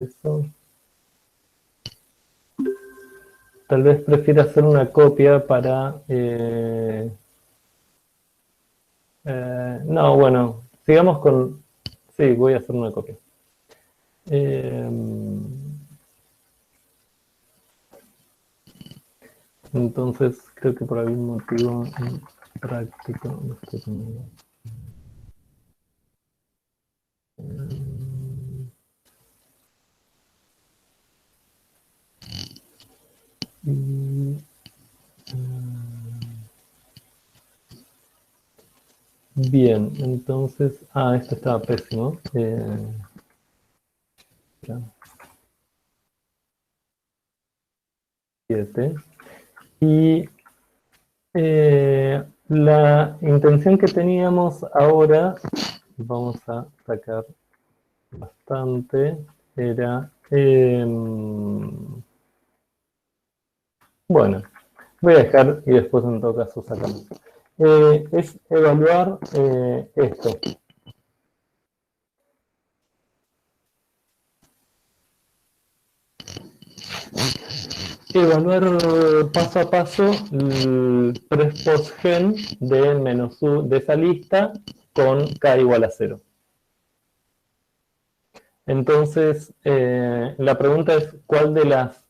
Eso. Tal vez prefiera hacer una copia para... no, bueno, sigamos con... Sí, voy a hacer una copia. Entonces, creo que por algún motivo práctico... No estoy tomando. Bien, entonces... esto estaba pésimo. Ya, 7. Y la intención que teníamos ahora, vamos a sacar bastante, era... bueno, voy a dejar y después en todo caso sacamos. Es evaluar esto. Evaluar paso a paso el post-gen de menos u de esa lista con k igual a 0. Entonces, la pregunta es cuál de las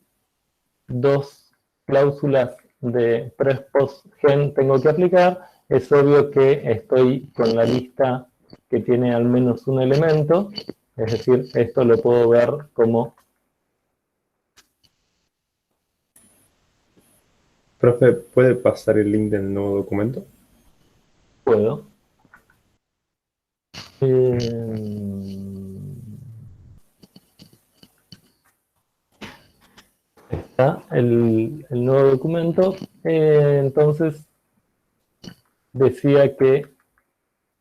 dos cláusulas de post-gen tengo que aplicar. Es obvio que estoy con la lista que tiene al menos un elemento, es decir, esto lo puedo ver como... Profe, ¿puede pasar el link del nuevo documento? puedo. Está el nuevo documento. Entonces decía que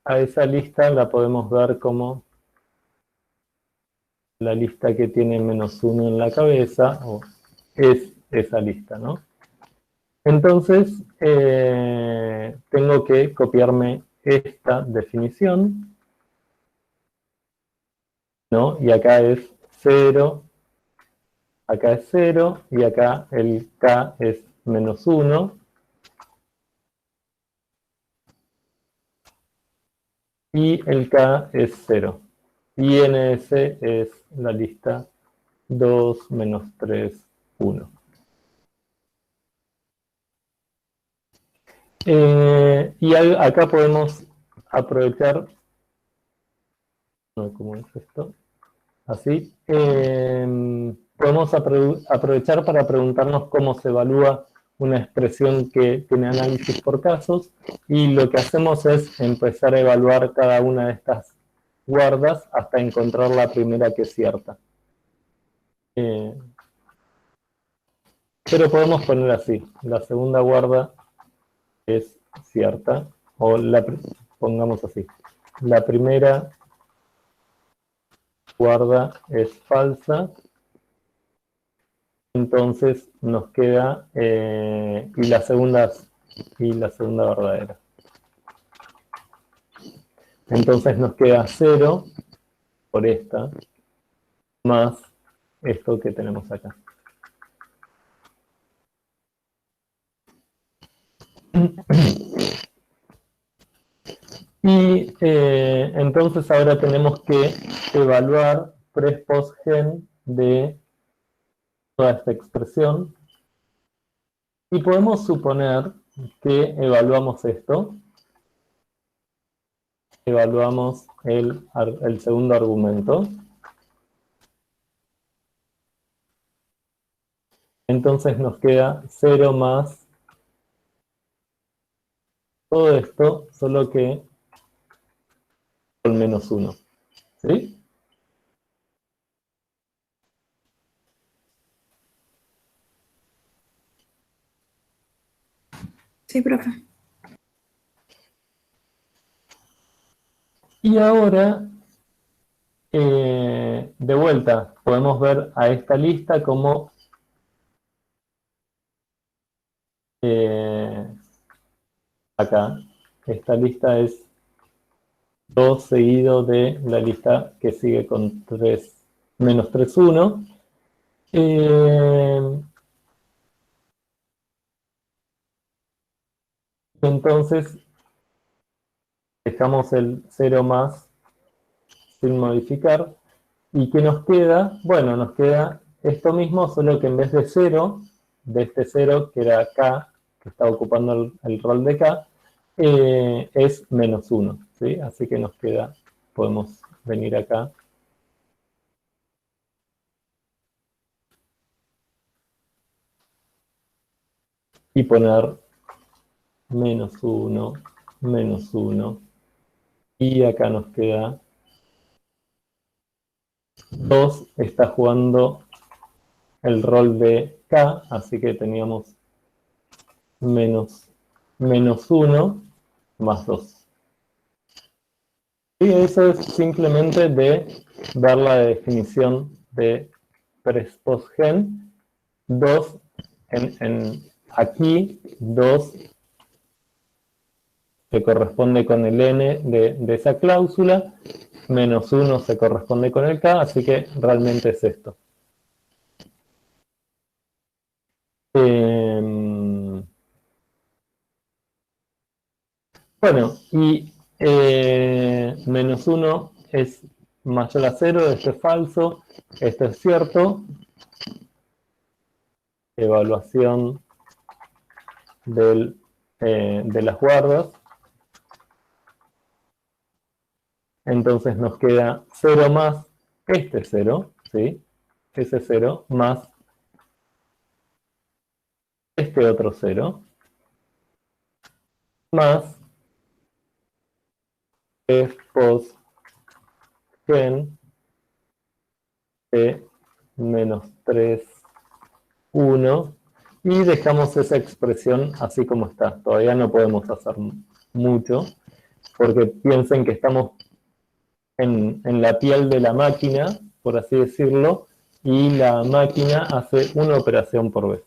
a esa lista la podemos ver como la lista que tiene menos uno en la cabeza, o es esa lista, ¿no? Entonces, tengo que copiarme esta definición, ¿no? Y acá es 0, acá es 0, y acá el k es menos 1, y el k es 0. Y ns es la lista 2, menos 3, 1. Y acá podemos aprovechar, ¿cómo es esto? Así, podemos aprovechar para preguntarnos cómo se evalúa una expresión que tiene análisis por casos, y lo que hacemos es empezar a evaluar cada una de estas guardas hasta encontrar la primera que es cierta. Pero podemos poner así, la segunda guarda es cierta, o pongamos así, la primera guarda es falsa, entonces nos queda y la segunda verdadera. Entonces nos queda 0 por esta, más esto que tenemos acá. Y entonces ahora tenemos que evaluar post-gen de toda esta expresión. Y podemos suponer que evaluamos esto. Evaluamos el segundo argumento. Entonces nos queda 0 más todo esto, solo que con menos 1. ¿Sí? Sí, profe. Y ahora, de vuelta, podemos ver a esta lista como acá. Esta lista es 2 seguido de la lista que sigue con 3 menos 3, 1. Entonces, dejamos el 0 más sin modificar. ¿Y qué nos queda? Bueno, nos queda esto mismo, solo que en vez de 0, de este 0 que era K, que está ocupando el rol de K, es menos 1, ¿sí? Así que nos queda, podemos venir acá. Y poner menos 1, menos 1. Y acá nos queda 2, está jugando el rol de K, así que teníamos menos 1 más 2. Y eso es simplemente de ver la definición de PRESPOSGEN. 2, aquí 2 se corresponde con el n de esa cláusula, menos 1 se corresponde con el k, así que realmente es esto. Bueno, y menos 1 es mayor a 0, esto es falso, esto es cierto. Evaluación de las guardas. Entonces nos queda 0 más este 0, ¿sí? Ese 0 más este otro 0, más POSGEN de menos 3, 1, y dejamos esa expresión así como está. Todavía no podemos hacer mucho, porque piensen que estamos en la piel de la máquina, por así decirlo, y la máquina hace una operación por vez.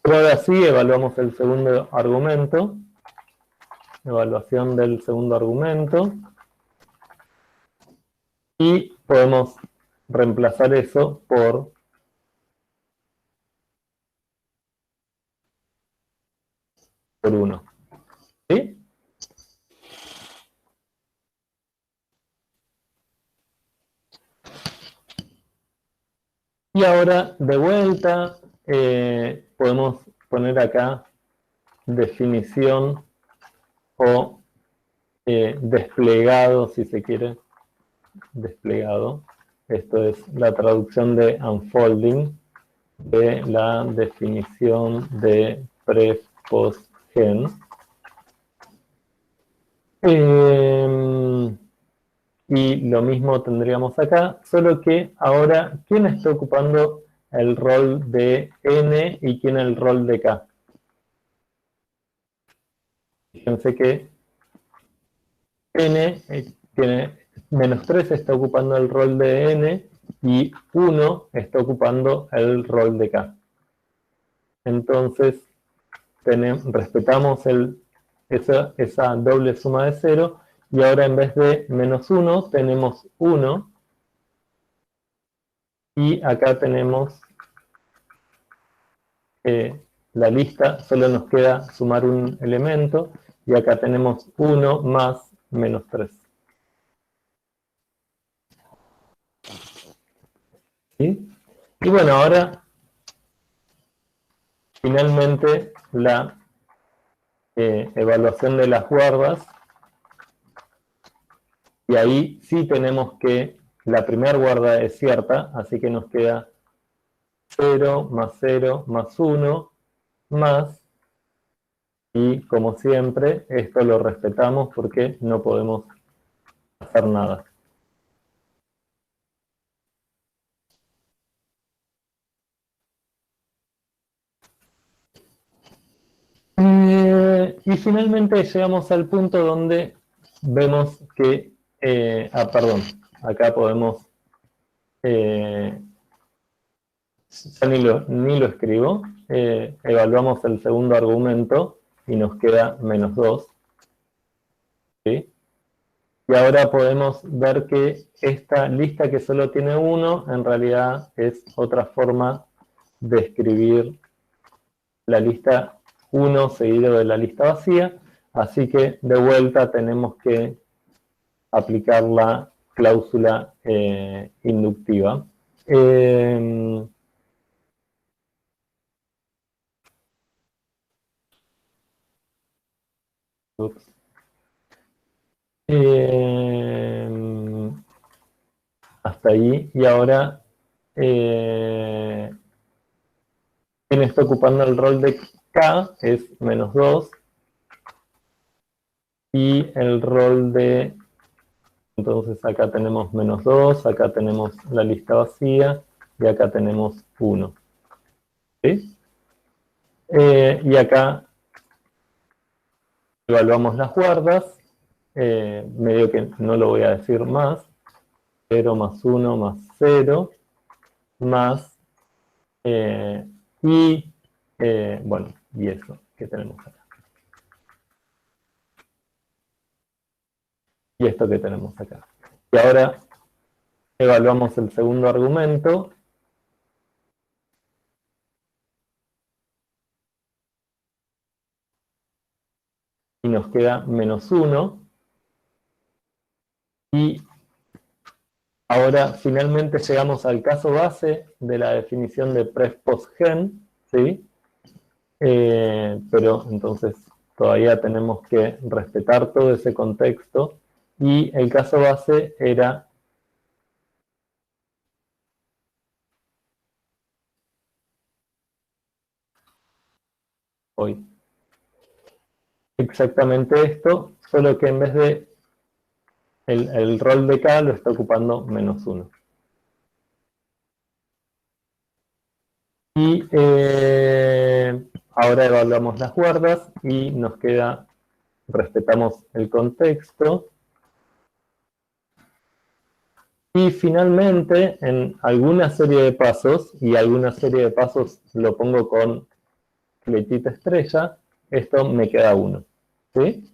Pero ahora sí evaluamos el segundo argumento, evaluación del segundo argumento, y podemos reemplazar eso por 1. ¿Sí? Y ahora, de vuelta, podemos poner acá definición o desplegado, si se quiere, desplegado. Esto es la traducción de unfolding de la definición de PRESPOSGEN. Y lo mismo tendríamos acá, solo que ahora, ¿quién está ocupando el rol de n y quién el rol de k? Fíjense que n tiene menos 3 está ocupando el rol de n y 1 está ocupando el rol de k. Entonces, respetamos esa doble suma de 0 y ahora en vez de menos 1 tenemos 1 y acá tenemos la lista, solo nos queda sumar un elemento y acá tenemos 1 más menos 3. ¿Sí? Y bueno, ahora finalmente la evaluación de las guardas, y ahí sí tenemos que la primera guarda es cierta, así que nos queda 0 más 1 más, y como siempre esto lo respetamos porque no podemos hacer nada. Y finalmente llegamos al punto donde vemos que, perdón, acá podemos, ya ni lo escribo, evaluamos el segundo argumento y nos queda menos 2. ¿Sí? Y ahora podemos ver que esta lista que solo tiene 1, en realidad es otra forma de escribir la lista 1 seguido de la lista vacía. Así que de vuelta tenemos que aplicar la cláusula inductiva. Ups. Hasta ahí. Y ahora, quien está ocupando el rol de K es -2. Y el rol de... Entonces acá tenemos -2, acá tenemos la lista vacía, y acá tenemos 1. ¿Sí? Y acá evaluamos las guardas. Medio que no lo voy a decir más. 0 más 1 más 0 más bueno, y eso que tenemos acá. Y esto que tenemos acá. Y ahora evaluamos el segundo argumento. Y nos queda -1. Y ahora finalmente llegamos al caso base de la definición de pref-post-gen, ¿sí? Pero entonces todavía tenemos que respetar todo ese contexto. Y el caso base era hoy. Exactamente esto, solo que en vez de el rol de K lo está ocupando -1. Y ahora evaluamos las guardas y nos queda, respetamos el contexto. Y finalmente, en alguna serie de pasos, y alguna serie de pasos lo pongo con flechita estrella, esto me queda 1. ¿Sí?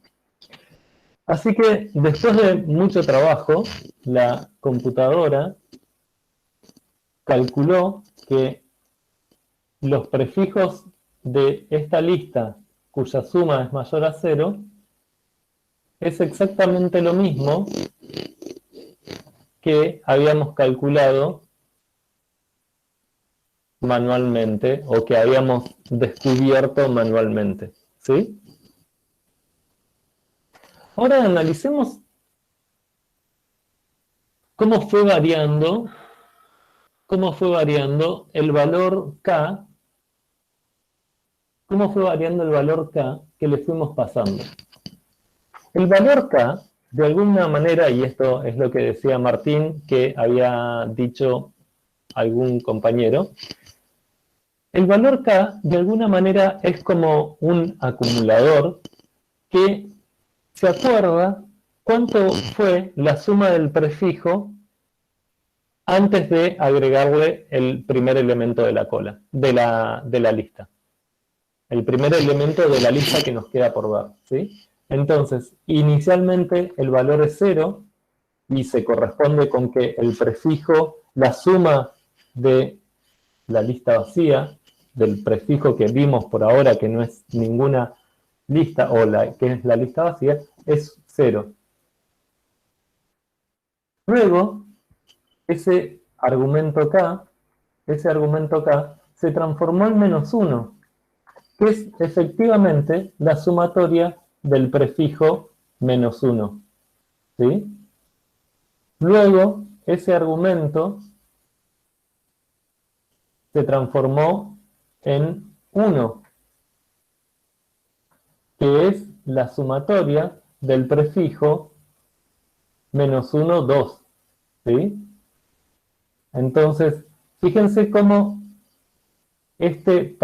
Así que después de mucho trabajo, la computadora calculó que los prefijos de esta lista, cuya suma es mayor a 0, es exactamente lo mismo que habíamos calculado manualmente o que habíamos descubierto manualmente. ¿Sí? Ahora analicemos cómo fue variando el valor K, que le fuimos pasando. El valor K, de alguna manera, y esto es lo que decía Martín, que había dicho algún compañero, el valor K, de alguna manera, es como un acumulador que se acuerda cuánto fue la suma del prefijo antes de agregarle el primer elemento de la cola, de la lista. El primer elemento de la lista que nos queda por ver, ¿sí? Entonces, inicialmente el valor es 0 y se corresponde con que el prefijo, la suma de la lista vacía, del prefijo que vimos por ahora, que no es ninguna lista, o que es la lista vacía, es 0. Luego, ese argumento K se transformó en -1, que es efectivamente la sumatoria del prefijo -1. ¿Sí? Luego, ese argumento se transformó en 1, que es la sumatoria del prefijo -1, 2. ¿Sí? Entonces, fíjense cómo este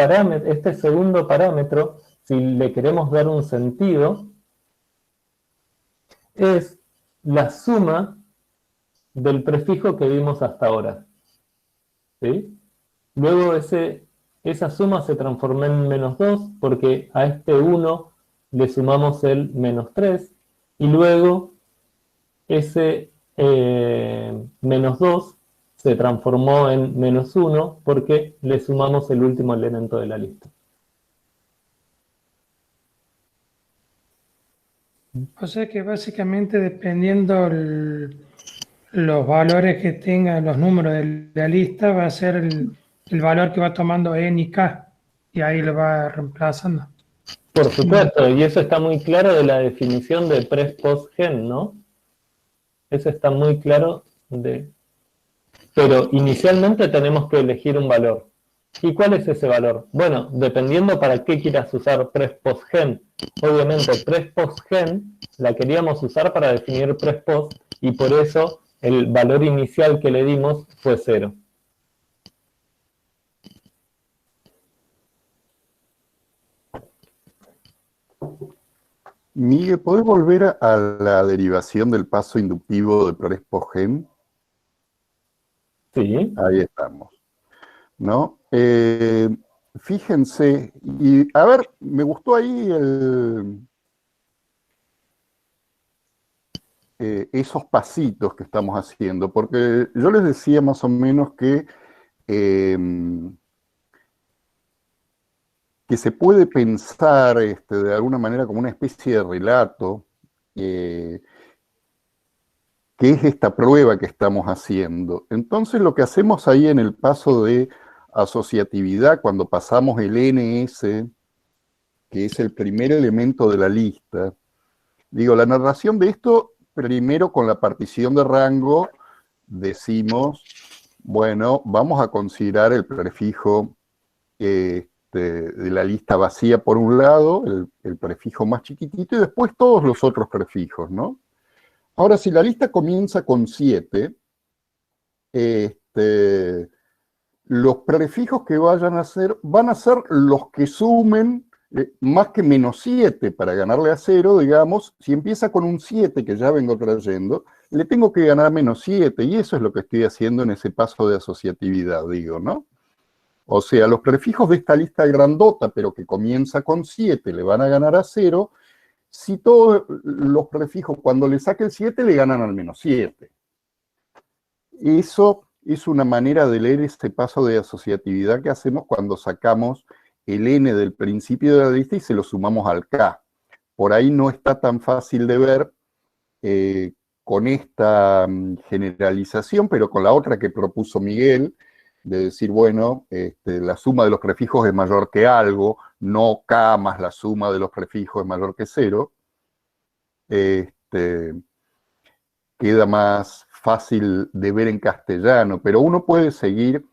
segundo parámetro, si le queremos dar un sentido, es la suma del prefijo que vimos hasta ahora. ¿Sí? Luego esa suma se transformó en -2 porque a este 1 le sumamos el -3 y luego ese menos 2 se transformó en menos 1 porque le sumamos el último elemento de la lista. O sea que básicamente dependiendo los valores que tengan los números de la lista, va a ser el valor que va tomando n y k, y ahí lo va reemplazando. Por supuesto, y eso está muy claro de la definición de pres-post-gen, ¿no? Eso está muy claro Pero inicialmente tenemos que elegir un valor. ¿Y cuál es ese valor? Bueno, dependiendo para qué quieras usar pres-post-gen. Obviamente, pres-post-gen la queríamos usar para definir pres-post y por eso el valor inicial que le dimos fue 0. Miguel, ¿podés volver a la derivación del paso inductivo de pres-post-gen? Sí. Ahí estamos, ¿no? Fíjense, y a ver, me gustó ahí esos pasitos que estamos haciendo, porque yo les decía más o menos que se puede pensar de alguna manera como una especie de relato, que es esta prueba que estamos haciendo. Entonces lo que hacemos ahí en el paso de asociatividad, cuando pasamos el NS, que es el primer elemento de la lista, digo, la narración de esto, primero con la partición de rango, decimos, bueno, vamos a considerar el prefijo de la lista vacía por un lado, el prefijo más chiquitito, y después todos los otros prefijos, ¿no? Ahora, si la lista comienza con 7, los prefijos que vayan a ser, van a ser los que sumen más que menos 7 para ganarle a 0, digamos. Si empieza con un 7 que ya vengo trayendo, le tengo que ganar menos 7, y eso es lo que estoy haciendo en ese paso de asociatividad, digo, ¿no? O sea, los prefijos de esta lista grandota, pero que comienza con 7, le van a ganar a 0, si todos los prefijos, cuando le saque el 7, le ganan al menos 7. Eso es una manera de leer este paso de asociatividad que hacemos cuando sacamos el n del principio de la lista y se lo sumamos al k. Por ahí no está tan fácil de ver con esta generalización, pero con la otra que propuso Miguel, de decir, bueno, la suma de los prefijos es mayor que algo, no k más la suma de los prefijos es mayor que 0, queda más fácil de ver en castellano, pero uno puede seguir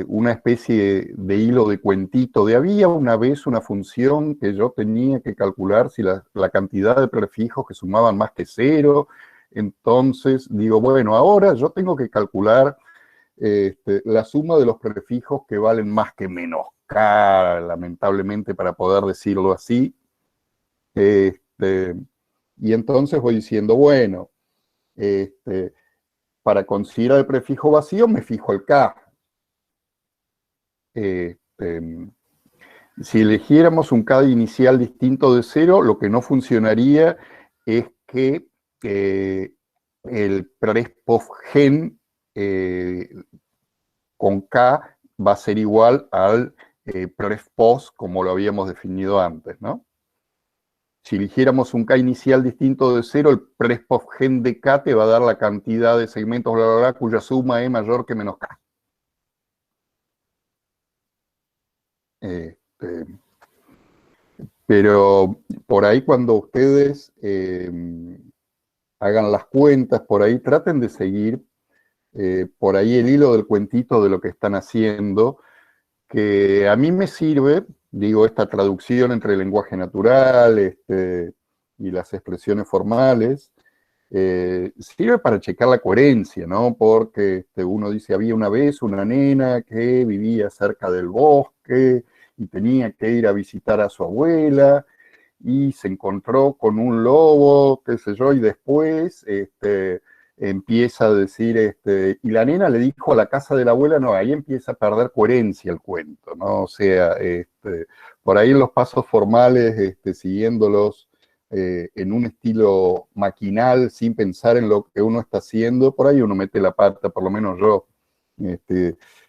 una especie de hilo de cuentito, de había una vez una función que yo tenía que calcular si la cantidad de prefijos que sumaban más que 0, entonces digo, bueno, ahora yo tengo que calcular la suma de los prefijos que valen más que menos k, lamentablemente para poder decirlo así, y entonces voy diciendo, bueno, para considerar el prefijo vacío me fijo el k. Si eligiéramos un k inicial distinto de 0, lo que no funcionaría es que el pres-post-gen con k va a ser igual al pres-post como lo habíamos definido antes, ¿no? Si eligiéramos un k inicial distinto de 0, el pres-post-gen de k te va a dar la cantidad de segmentos, bla, bla, bla, cuya suma es mayor que menos k. Pero por ahí cuando ustedes hagan las cuentas, por ahí traten de seguir por ahí el hilo del cuentito de lo que están haciendo, que a mí me sirve, digo, esta traducción entre el lenguaje natural y las expresiones formales, sirve para checar la coherencia, ¿no? Porque uno dice, había una vez una nena que vivía cerca del bosque y tenía que ir a visitar a su abuela y se encontró con un lobo, qué sé yo, y después empieza a decir, y la nena le dijo a la casa de la abuela, no, ahí empieza a perder coherencia el cuento, ¿no? O sea, por ahí en los pasos formales, siguiéndolos en un estilo maquinal, sin pensar en lo que uno está haciendo, por ahí uno mete la pata, por lo menos yo.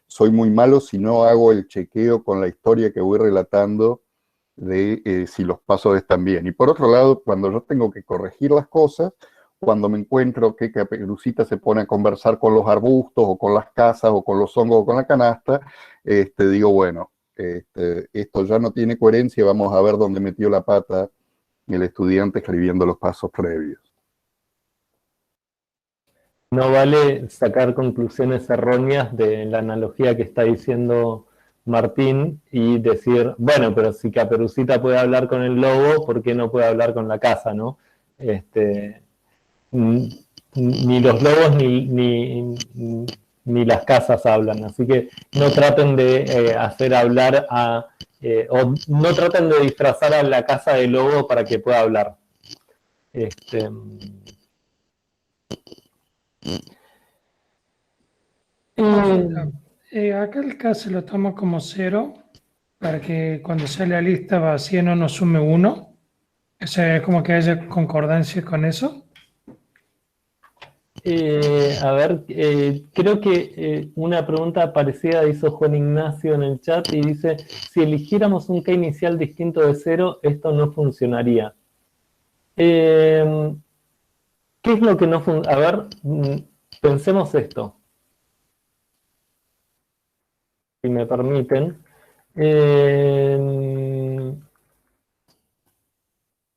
Soy muy malo si no hago el chequeo con la historia que voy relatando de si los pasos están bien. Y por otro lado, cuando yo tengo que corregir las cosas, cuando me encuentro que Caperucita se pone a conversar con los arbustos, o con las casas, o con los hongos, o con la canasta, digo, bueno, esto ya no tiene coherencia, vamos a ver dónde metió la pata el estudiante escribiendo los pasos previos. No vale sacar conclusiones erróneas de la analogía que está diciendo Martín y decir, bueno, pero si Caperucita puede hablar con el lobo, ¿por qué no puede hablar con la casa, no? Ni los lobos ni las casas hablan, así que no traten de hacer hablar o no traten de disfrazar a la casa de lobo para que pueda hablar. Acá el K se lo toma como 0 para que cuando sea la lista vacía no nos sume 1. O sea, es como que haya concordancia con eso. A ver, creo que una pregunta parecida hizo Juan Ignacio en el chat y dice, si eligiéramos un K inicial distinto de 0, esto no funcionaría. ¿Qué es lo que no funciona? A ver, pensemos esto. Si me permiten.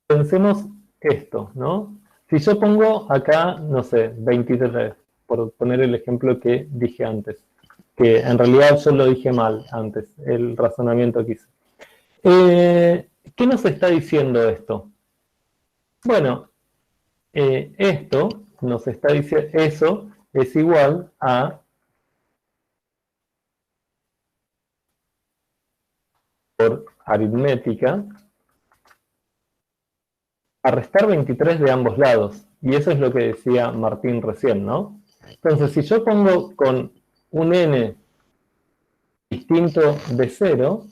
Pensemos esto, ¿no? Si yo pongo acá, no sé, 23, por poner el ejemplo que dije antes, que en realidad yo lo dije mal antes, el razonamiento que hice. ¿Qué nos está diciendo esto? Bueno, esto nos está diciendo, eso es igual a por aritmética, a restar 23 de ambos lados. Y eso es lo que decía Martín recién, ¿no? Entonces, si yo pongo con un n distinto de 0,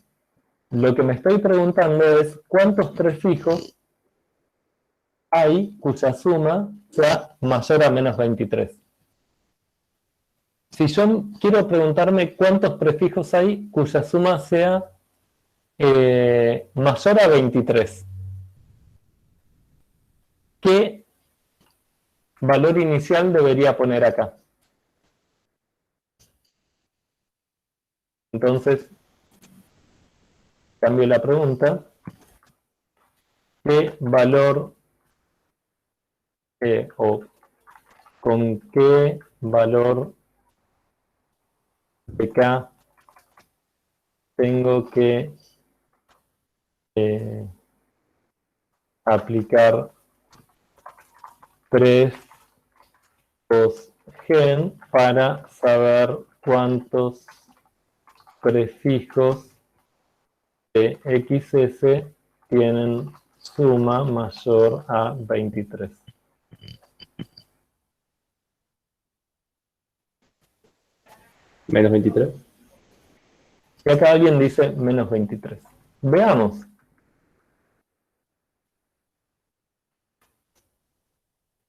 lo que me estoy preguntando es cuántos prefijos hay cuya suma sea mayor a menos 23. Si yo quiero preguntarme cuántos prefijos hay cuya suma sea mayor a 23, ¿qué valor inicial debería poner acá? Entonces, cambio la pregunta. ¿Qué valor o con qué valor de K tengo que aplicar pre post gen para saber cuántos prefijos de XS tienen suma mayor a 23. Menos 23. Y acá alguien dice menos 23. Veamos.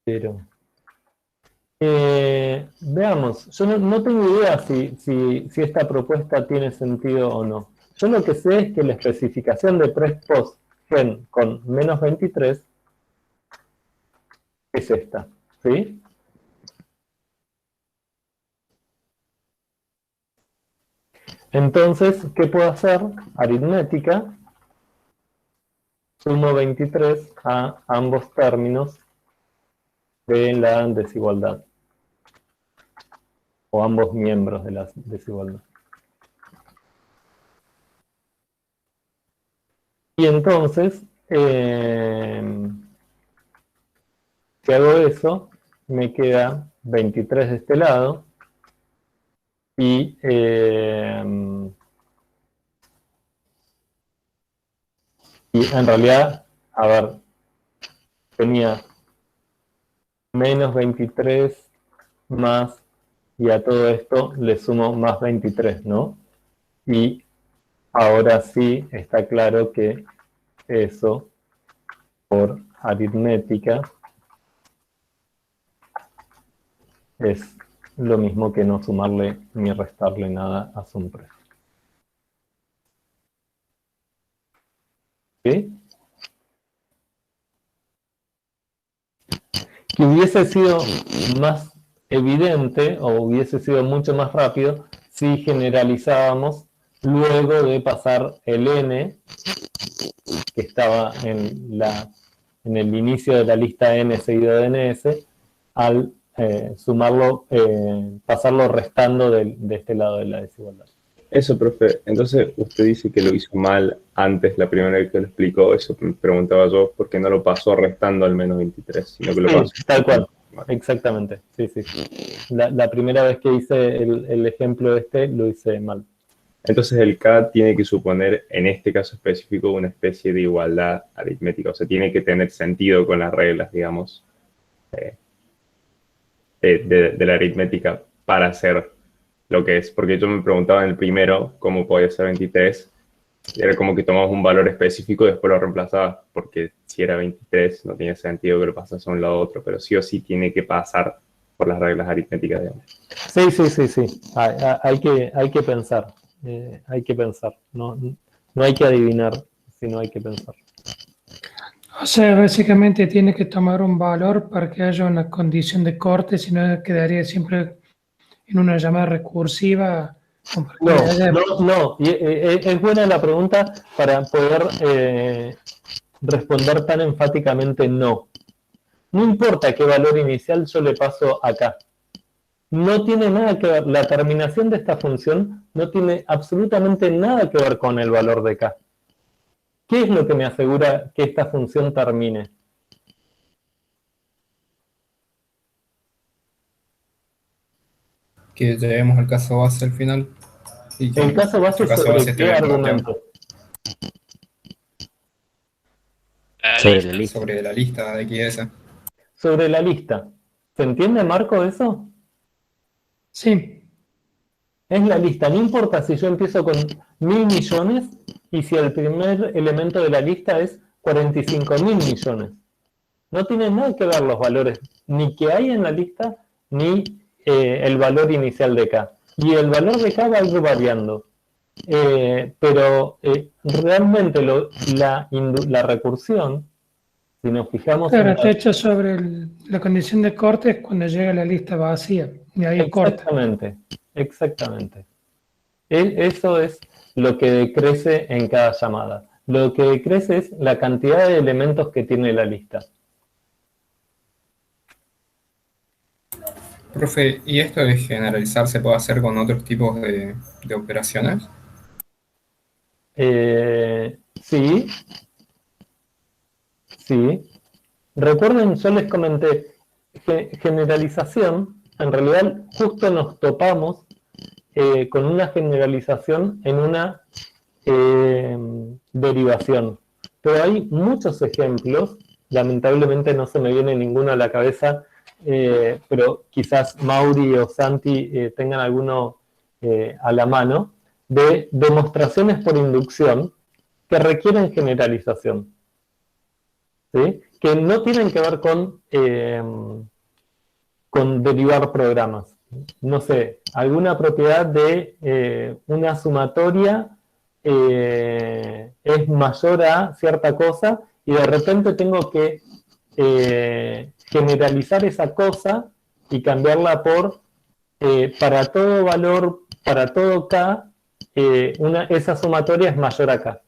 Pero veamos, yo no tengo idea si esta propuesta tiene sentido o no. Yo lo que sé es que la especificación de pre-post gen con menos 23 es esta, ¿sí? Entonces, ¿qué puedo hacer? Aritmética, sumo 23 a ambos términos de la desigualdad, o ambos miembros de la desigualdad. Y entonces, si hago eso, me queda 23 de este lado, y en realidad, a ver, tenía menos 23 más, y a todo esto le sumo más 23, ¿no? Y ahora sí está claro que eso por aritmética es lo mismo que no sumarle ni restarle nada a SUMPREF. ¿Sí? Que hubiese sido más evidente o hubiese sido mucho más rápido si generalizábamos luego de pasar el n, que estaba en el inicio de la lista n seguido de ns, al sumarlo, pasarlo restando de este lado de la desigualdad. Eso, profe. Entonces, usted dice que lo hizo mal antes, la primera vez que lo explicó. Eso me preguntaba yo, ¿por qué no lo pasó restando al menos 23? Sino que lo pasó. Tal cual. Exactamente. Sí, sí. La primera vez que hice el ejemplo lo hice mal. Entonces, el K tiene que suponer, en este caso específico, una especie de igualdad aritmética. O sea, tiene que tener sentido con las reglas, digamos, de la aritmética para hacer lo que es, porque yo me preguntaba en el primero cómo podía ser 23, y era como que tomabas un valor específico y después lo reemplazabas, porque si era 23 no tiene sentido que lo pasas a un lado a otro, pero sí o sí tiene que pasar por las reglas aritméticas, digamos. Sí. Hay que pensar, no hay que adivinar, sino hay que pensar. O sea, básicamente tiene que tomar un valor para que haya una condición de corte, si no quedaría siempre en una llamada recursiva. No. Es buena la pregunta para poder responder tan enfáticamente no. No importa qué valor inicial yo le paso acá. No tiene nada que ver, la terminación de esta función no tiene absolutamente nada que ver con el valor de K. ¿Qué es lo que me asegura que esta función termine? Que lleguemos al caso base al final. Y que El caso base sobre qué argumento. Sobre la lista. Sobre la lista de XS. Sobre la lista. ¿Se entiende, Marco, eso? Sí. Es la lista. No importa si yo empiezo con 1.000 millones y si el primer elemento de la lista es 45.000 millones. No tienen nada que ver los valores ni que hay en la lista ni el valor inicial de K. Y el valor de K va a ir variando. Pero realmente la recursión, si nos fijamos... Claro, está hecho sobre la condición de corte es cuando llega la lista vacía. Y ahí corta. Exactamente. Eso es lo que decrece en cada llamada. Lo que decrece es la cantidad de elementos que tiene la lista. Profe, ¿y esto de generalizar se puede hacer con otros tipos de operaciones? Sí. Recuerden, yo les comenté que generalización, en realidad justo nos topamos con una generalización en una derivación. Pero hay muchos ejemplos, lamentablemente no se me viene ninguno a la cabeza, pero quizás Mauri o Santi tengan alguno a la mano, de demostraciones por inducción que requieren generalización, ¿sí? Que no tienen que ver con derivar programas. No sé, alguna propiedad de una sumatoria es mayor a cierta cosa y de repente tengo que generalizar esa cosa y cambiarla por para todo valor, para todo K, esa sumatoria es mayor a K.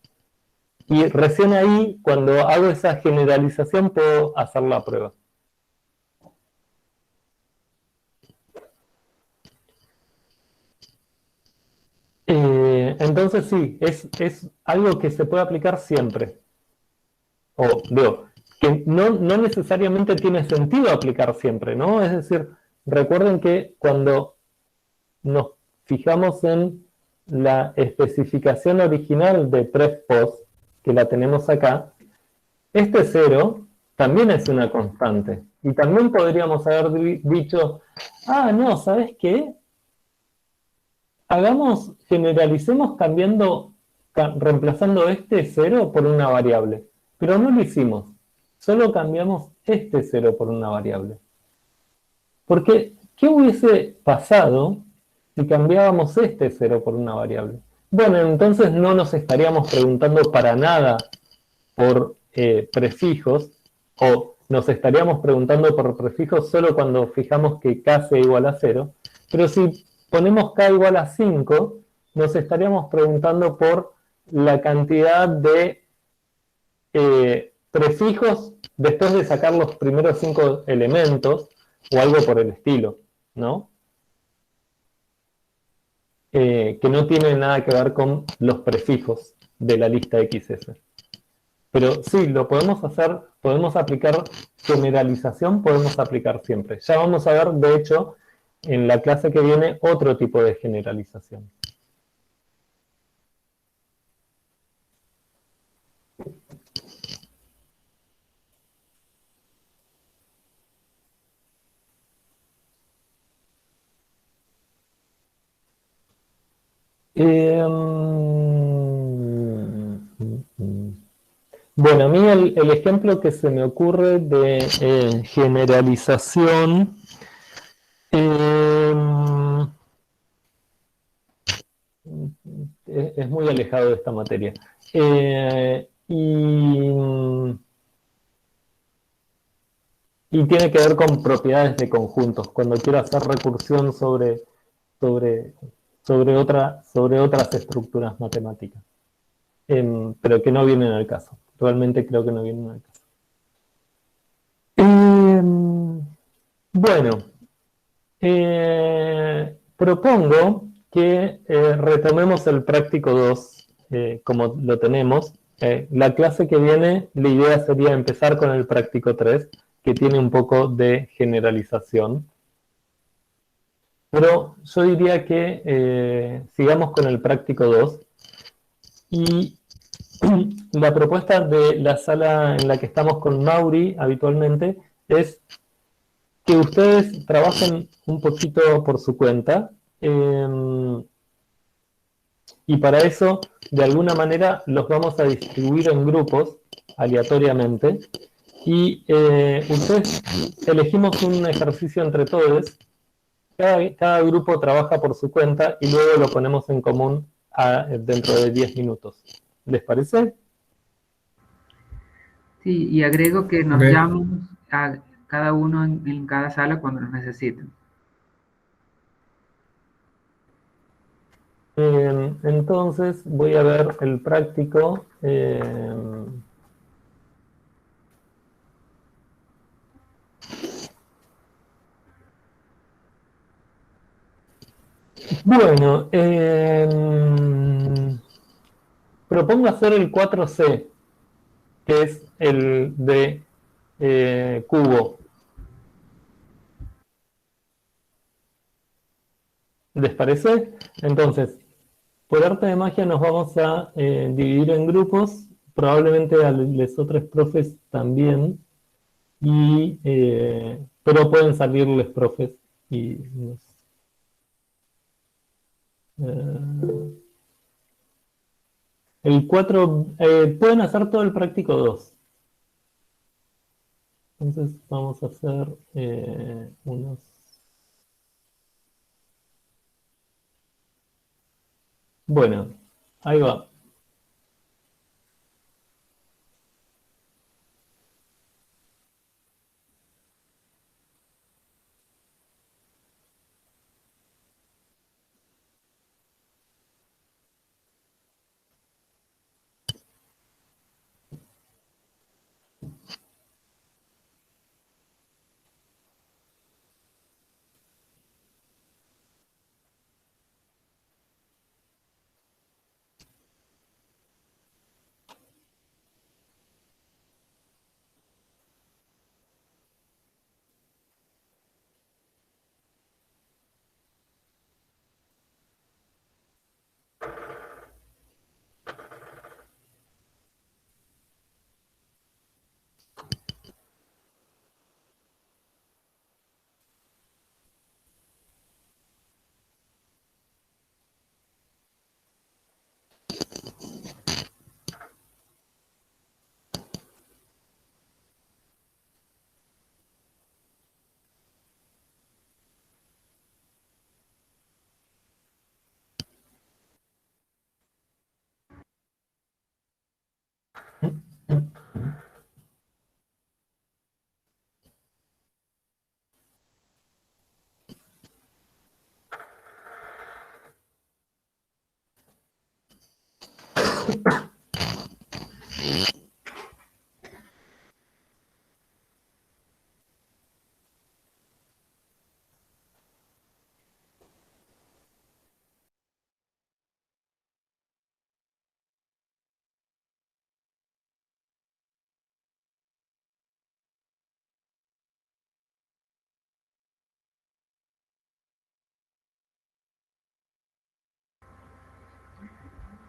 Y recién ahí, cuando hago esa generalización, puedo hacer la prueba. Entonces sí, es algo que se puede aplicar siempre. O digo, que no necesariamente tiene sentido aplicar siempre, ¿no? Es decir, recuerden que cuando nos fijamos en la especificación original de pref-post, que la tenemos acá, este 0 también es una constante. Y también podríamos haber dicho, no, ¿sabes qué? Generalicemos reemplazando este 0 por una variable. Pero no lo hicimos. solo cambiamos este 0 por una variable. Porque, ¿qué hubiese pasado si cambiábamos este 0 por una variable? Bueno, entonces no nos estaríamos preguntando para nada por prefijos, o nos estaríamos preguntando por prefijos solo cuando fijamos que k sea igual a 0, pero si ponemos k igual a 5, nos estaríamos preguntando por la cantidad de prefijos después de sacar los primeros 5 elementos, o algo por el estilo, ¿no? Que no tiene nada que ver con los prefijos de la lista XS. Pero sí, lo podemos hacer, podemos aplicar generalización, podemos aplicar siempre. Ya vamos a ver, de hecho, en la clase que viene, otro tipo de generalización. Bueno, a mí el ejemplo que se me ocurre de generalización es muy alejado de esta materia. Y tiene que ver con propiedades de conjuntos. Cuando quiero hacer recursión sobre, sobre otras estructuras matemáticas. Pero que no vienen al caso. Realmente creo que no vienen al caso. Bueno, propongo que retomemos el práctico 2 como lo tenemos. La clase que viene, la idea sería empezar con el práctico 3, que tiene un poco de generalización. Pero yo diría que sigamos con el práctico 2. Y la propuesta de la sala en la que estamos con Mauri habitualmente es que ustedes trabajen un poquito por su cuenta. Y para eso, de alguna manera, los vamos a distribuir en grupos aleatoriamente. Y ustedes elegimos un ejercicio entre todos. Cada grupo trabaja por su cuenta y luego lo ponemos en común dentro de 10 minutos. ¿Les parece? Sí, y agrego que nos Ok. llamen a cada uno en cada sala cuando nos necesiten. Entonces voy a ver el práctico. Bueno, propongo hacer el 4C, que es el de cubo. ¿Les parece? Entonces, por arte de magia nos vamos a dividir en grupos, probablemente a los otros profes también, pero pueden salirles profes y el 4, pueden hacer todo el práctico 2. Entonces vamos a hacer unos... Bueno, ahí va.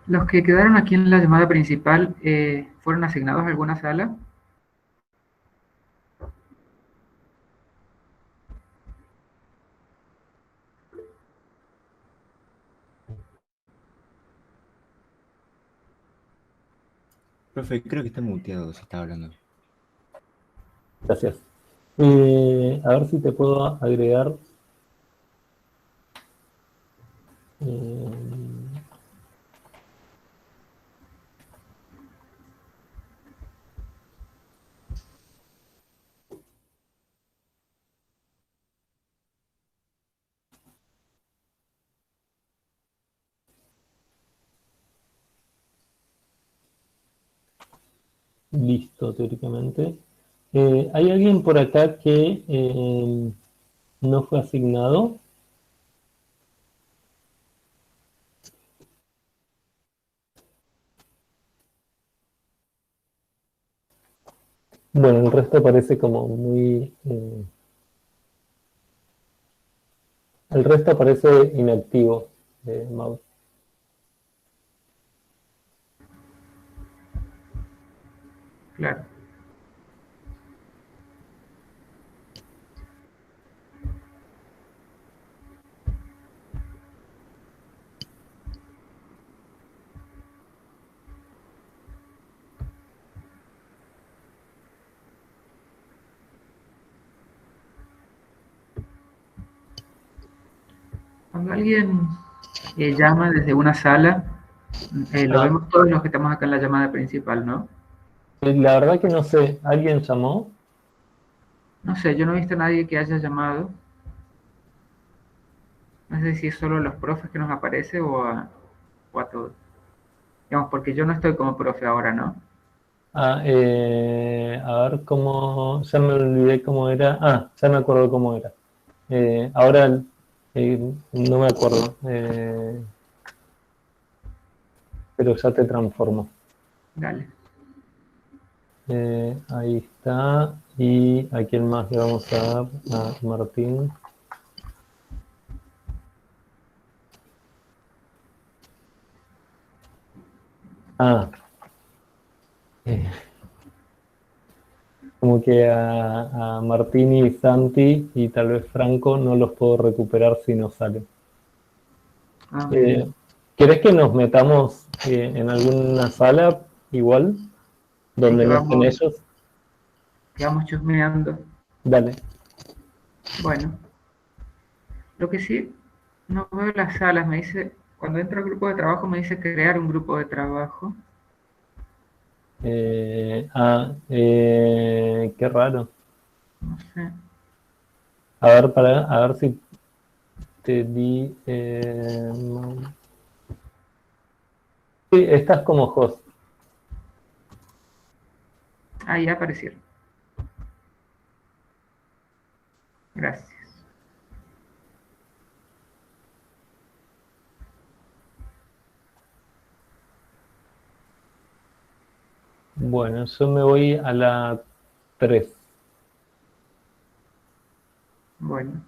Los que quedaron aquí en la llamada principal, ¿fueron asignados a alguna sala? Profe, creo que está muteado si está hablando. Gracias. A ver si te puedo agregar. Listo, teóricamente. ¿Hay alguien por acá que no fue asignado? Bueno, el resto parece como muy... el resto parece inactivo, Mau. Claro. Cuando alguien llama desde una sala, lo Ah, vemos todos los que estamos acá en la llamada principal, ¿no? la verdad que no sé, ¿alguien llamó? No sé, yo no he visto a nadie que haya llamado. No sé si es solo a los profes que nos aparece o a todos. Digamos, porque yo no estoy como profe ahora, ¿no? A ver cómo, ya me olvidé cómo era. Ah, ya me acuerdo cómo era. Ahora no me acuerdo, pero ya te transformo. Dale. Ahí está. ¿Y a quién más le vamos a dar? A Martín. Ah, eh, como que a Martín y Santi y tal vez Franco no los puedo recuperar si no salen. Ah, muy bien. ¿Querés que nos metamos en alguna sala igual, Sí, donde no estén ellos? que vamos chusmeando. Dale. Bueno, lo que sí, no veo las salas, me dice, cuando entro al grupo de trabajo me dice crear un grupo de trabajo. Qué raro. No sé. A ver si te di. Sí, estás como host. Ahí aparecieron. Gracias. Bueno, yo me voy a la 3. Bueno,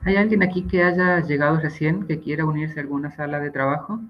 ¿Hay alguien aquí que haya llegado recién, que quiera unirse a alguna sala de trabajo?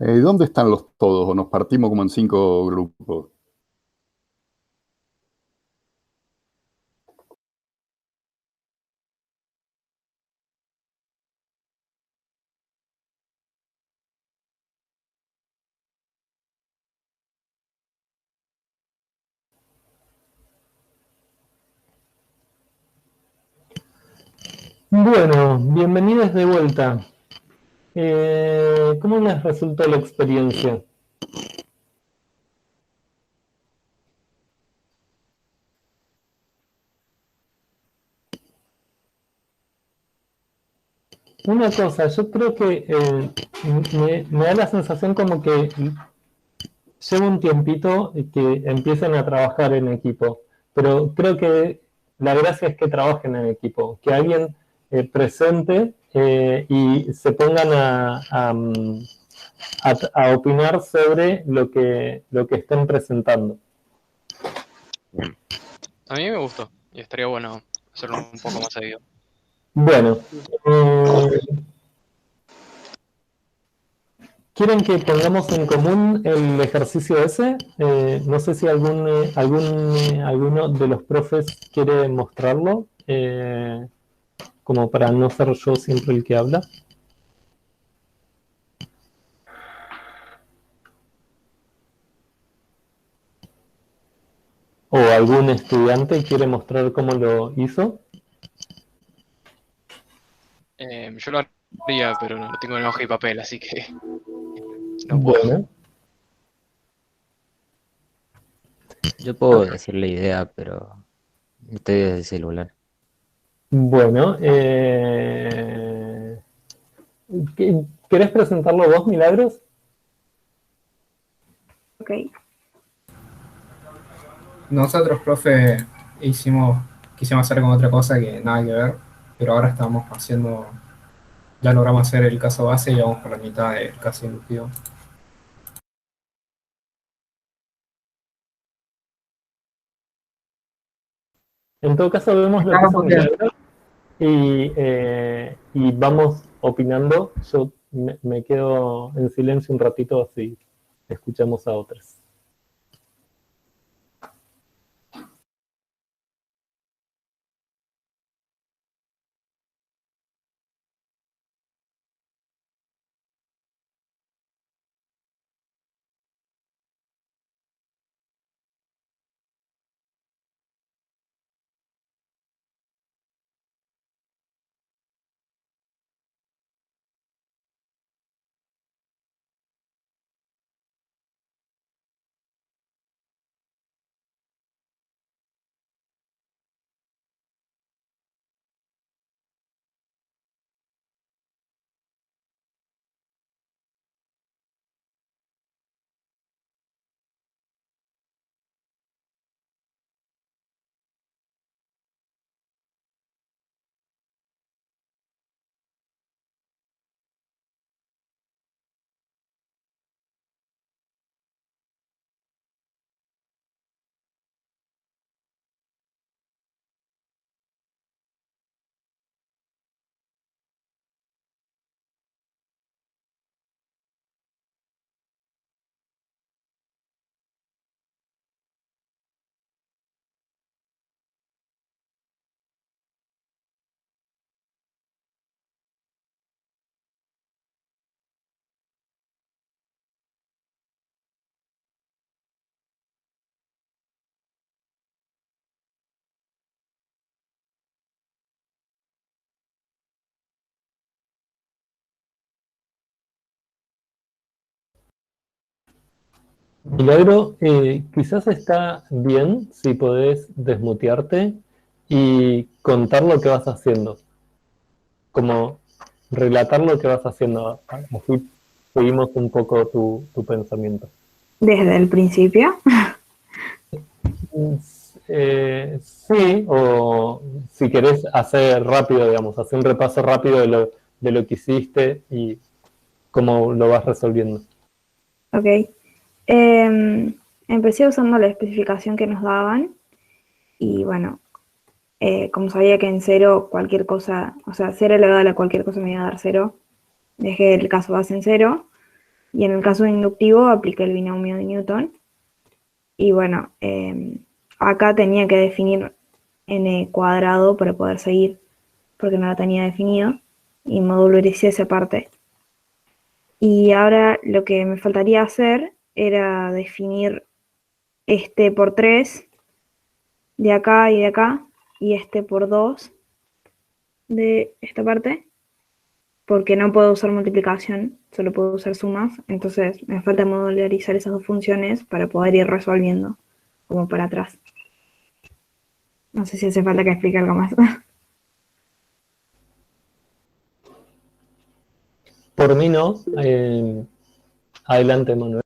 ¿Dónde están los todos? ¿O nos partimos como en 5 grupos? Bueno, bienvenidos de vuelta. ¿Cómo les resultó la experiencia? Una cosa, yo creo que me da la sensación como que lleva un tiempito que empiecen a trabajar en equipo, pero creo que la gracia es que trabajen en equipo, que alguien presente y se pongan a opinar sobre lo que estén presentando. A mí me gustó y estaría bueno hacerlo un poco más seguido. Bueno, ¿quieren que pongamos en común el ejercicio ese? No sé si alguno de los profes quiere mostrarlo, como para no ser yo siempre el que habla. ¿O algún estudiante quiere mostrar cómo lo hizo? Yo lo haría, pero no lo tengo en hoja y papel, así que no puedo. Bueno, Yo puedo decir la idea, pero estoy desde el celular. bueno. ¿Querés presentarlo vos, Milagros? Ok. Nosotros, profe, quisimos hacer con otra cosa que nada que ver, pero ahora estamos haciendo, ya logramos hacer el caso base y vamos por la mitad del caso inductivo. En todo caso, vemos lo que hizo Milagros y vamos opinando. Yo me quedo en silencio un ratito, así escuchamos a otros. Milagro, quizás está bien si podés desmutearte y contar lo que vas haciendo, como relatar lo que vas haciendo, así seguimos un poco tu pensamiento. Desde el principio. Sí, o si querés hacer rápido, digamos, hacer un repaso rápido de lo que hiciste y cómo lo vas resolviendo. Ok. Empecé usando la especificación que nos daban y bueno, como sabía que en cero cualquier cosa, o sea, 0 elevado a cualquier cosa me iba a dar 0, dejé el caso base en 0 Y en el caso inductivo apliqué el binomio de Newton. Y bueno, acá tenía que definir n cuadrado para poder seguir, porque no lo tenía definido, y moduloricé esa parte. Y ahora lo que me faltaría hacer era definir este por 3 de acá y de acá, y este por 2 de esta parte, porque no puedo usar multiplicación, solo puedo usar sumas, entonces me falta modularizar esas dos funciones para poder ir resolviendo, como para atrás. No sé si hace falta que explique algo más. Por mí no. Adelante, Manuel.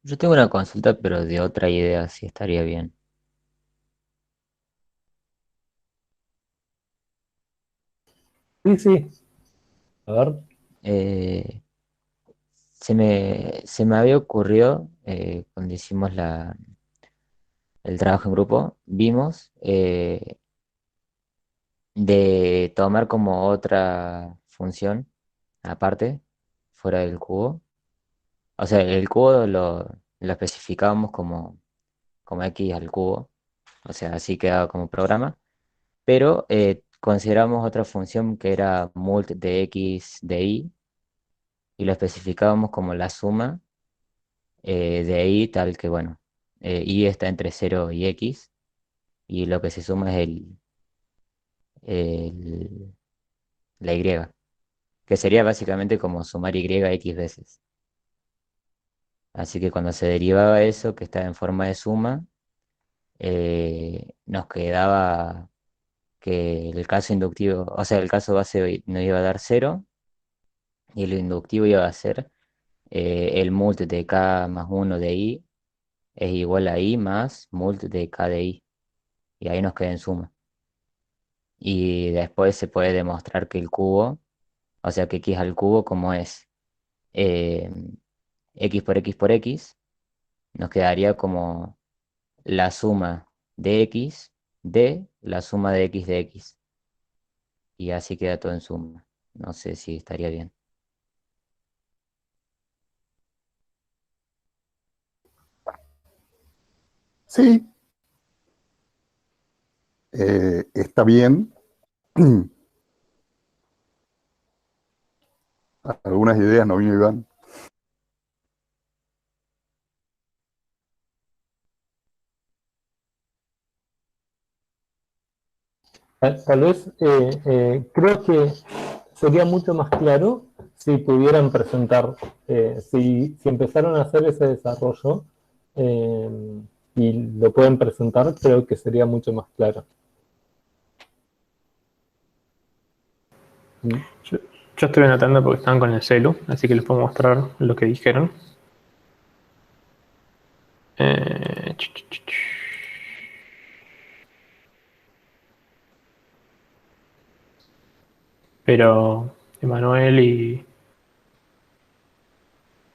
Yo tengo una consulta, pero de otra idea, si estaría bien. Sí, sí. A ver. Eh, se me había ocurrido, cuando hicimos el trabajo en grupo, vimos de tomar como otra función aparte, fuera del cubo. O sea, el cubo lo especificábamos como x al cubo, o sea, así quedaba como programa, pero consideramos otra función que era mult de x de y, y lo especificábamos como la suma de y, tal que, bueno, y está entre 0 y x, y lo que se suma es el- la y, que sería básicamente como sumar y x veces. Así que cuando se derivaba eso, que está en forma de suma, nos quedaba que el caso inductivo, o sea, el caso base nos iba a dar 0 y el inductivo iba a ser el mult de k más 1 de i es igual a i más mult de k de i. Y ahí nos queda en suma. Y después se puede demostrar que el cubo, o sea, que x al cubo, como es eh, x por x por x, nos quedaría como la suma de x de la suma de x de x. Y así queda todo en suma. No sé si estaría bien. Sí, está bien. Algunas ideas no vino Iván. Tal vez creo que sería mucho más claro si pudieran presentar, si empezaron a hacer ese desarrollo y lo pueden presentar, creo que sería mucho más claro. Yo estoy anotando porque estaban con el celu, así que les puedo mostrar lo que dijeron. Eh, ch, ch, ch, ch. Pero Emanuel y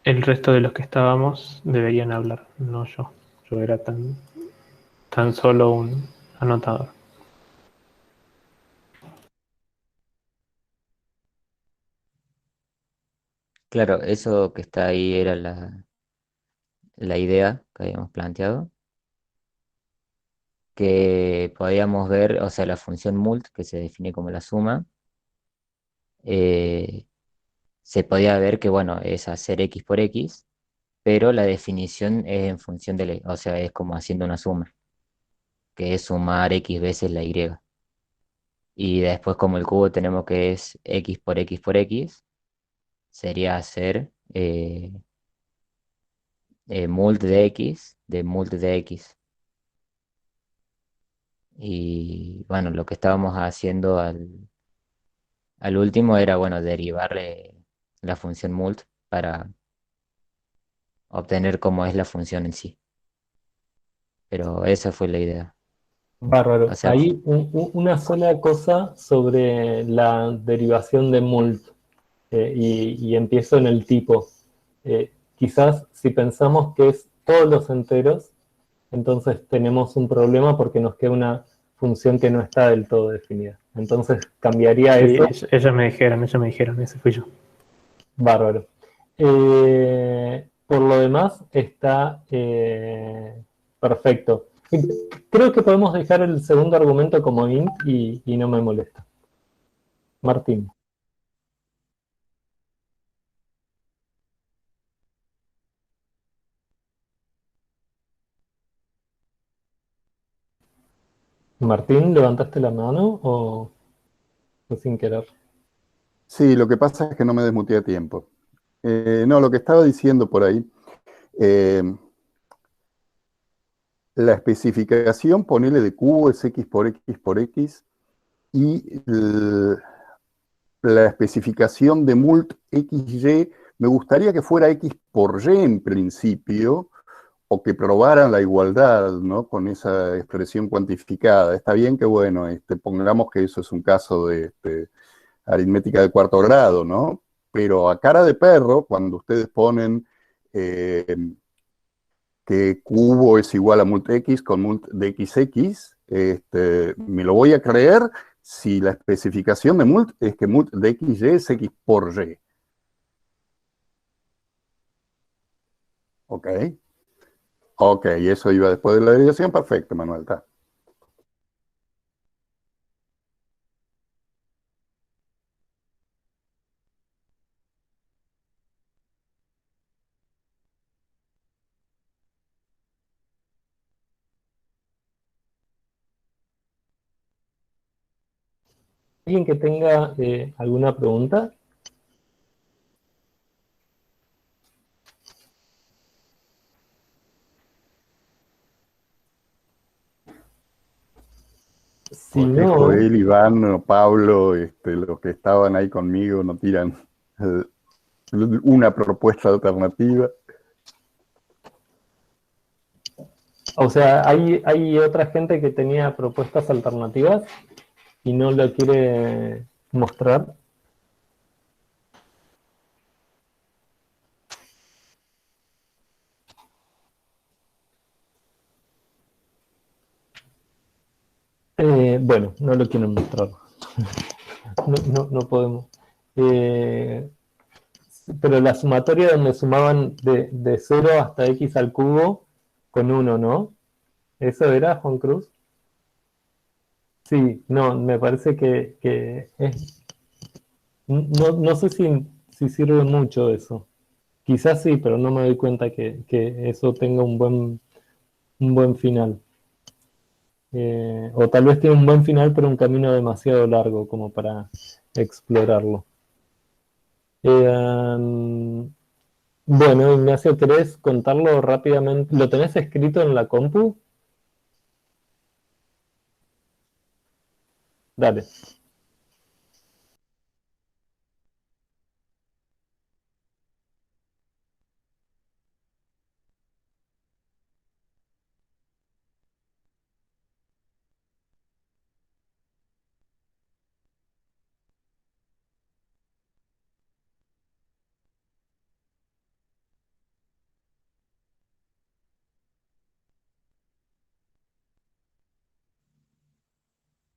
el resto de los que estábamos deberían hablar, no yo. Yo era tan solo un anotador. Claro, eso que está ahí era la idea que habíamos planteado, que podíamos ver, o sea, la función mult, que se define como la suma, eh, se podía ver que, bueno, es hacer x por x, pero la definición es en función de o sea, es como haciendo una suma, que es sumar x veces la y. Y después, como el cubo tenemos que es x por x por x, sería hacer mult de mult de x. Y bueno, lo que estábamos haciendo al último era, bueno, derivarle la función mult para obtener cómo es la función en sí. Pero esa fue la idea. Bárbaro. O sea, Ahí una sola cosa sobre la derivación de mult y empiezo en el tipo. Quizás si pensamos que es todos los enteros, entonces tenemos un problema porque nos queda una función que no está del todo definida. Entonces cambiaría Sí, eso. ellos me dijeron, ese fui yo. Bárbaro. Por lo demás, está perfecto. Creo que podemos dejar el segundo argumento como int y no me molesta. Martín. Martín, ¿levantaste la mano o sin querer? Sí, lo que pasa es que no me desmuteé a tiempo. No, lo que estaba diciendo por ahí, la especificación, ponele de cubo, es x por x, y la especificación de mult xy, me gustaría que fuera x por y en principio, o que probaran la igualdad, ¿no? Con esa expresión cuantificada. Está bien que, bueno, pongamos que eso es un caso de aritmética de cuarto grado, ¿no? Pero a cara de perro, cuando ustedes ponen que cubo es igual a mult x con mult de xx, me lo voy a creer si la especificación de mult es que mult de xy es x por y. ¿Ok? Ok, eso iba después de la derivación. Perfecto, Manuel. Está. ¿Alguien que tenga alguna pregunta? Si Porque no, Joel, Iván, o Pablo, los que estaban ahí conmigo no tiran una propuesta alternativa. o sea, hay otra gente que tenía propuestas alternativas y no lo quiere mostrar. Bueno, no lo quieren mostrar. No podemos. Pero la sumatoria donde sumaban de 0 hasta x al cubo con 1, ¿no? ¿Eso era, Juan Cruz? Sí, no, me parece que es... No sé si sirve mucho eso. Quizás sí, pero no me doy cuenta que eso tenga un buen final. O tal vez tiene un buen final, pero un camino demasiado largo como para explorarlo. Bueno, Ignacio, ¿querés contarlo rápidamente? ¿Lo tenés escrito en la compu? Dale.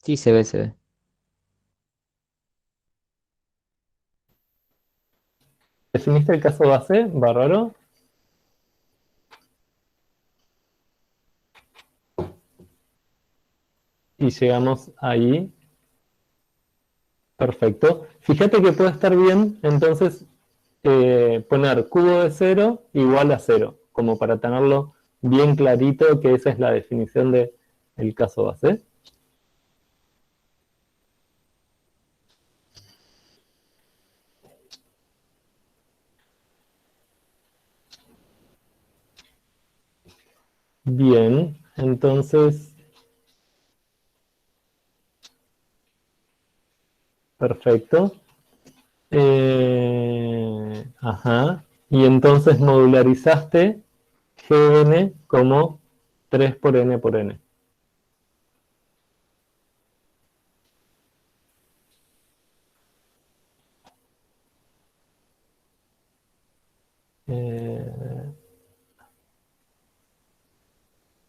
Sí, se ve, se ve. ¿Definiste el caso base? Bárbaro. Y llegamos ahí. Perfecto. Fíjate que puede estar bien, entonces, poner cubo de 0 igual a 0, como para tenerlo bien clarito que esa es la definición del caso base. Bien, entonces, perfecto. Ajá. Y entonces modularizaste Gn como 3 por n por n.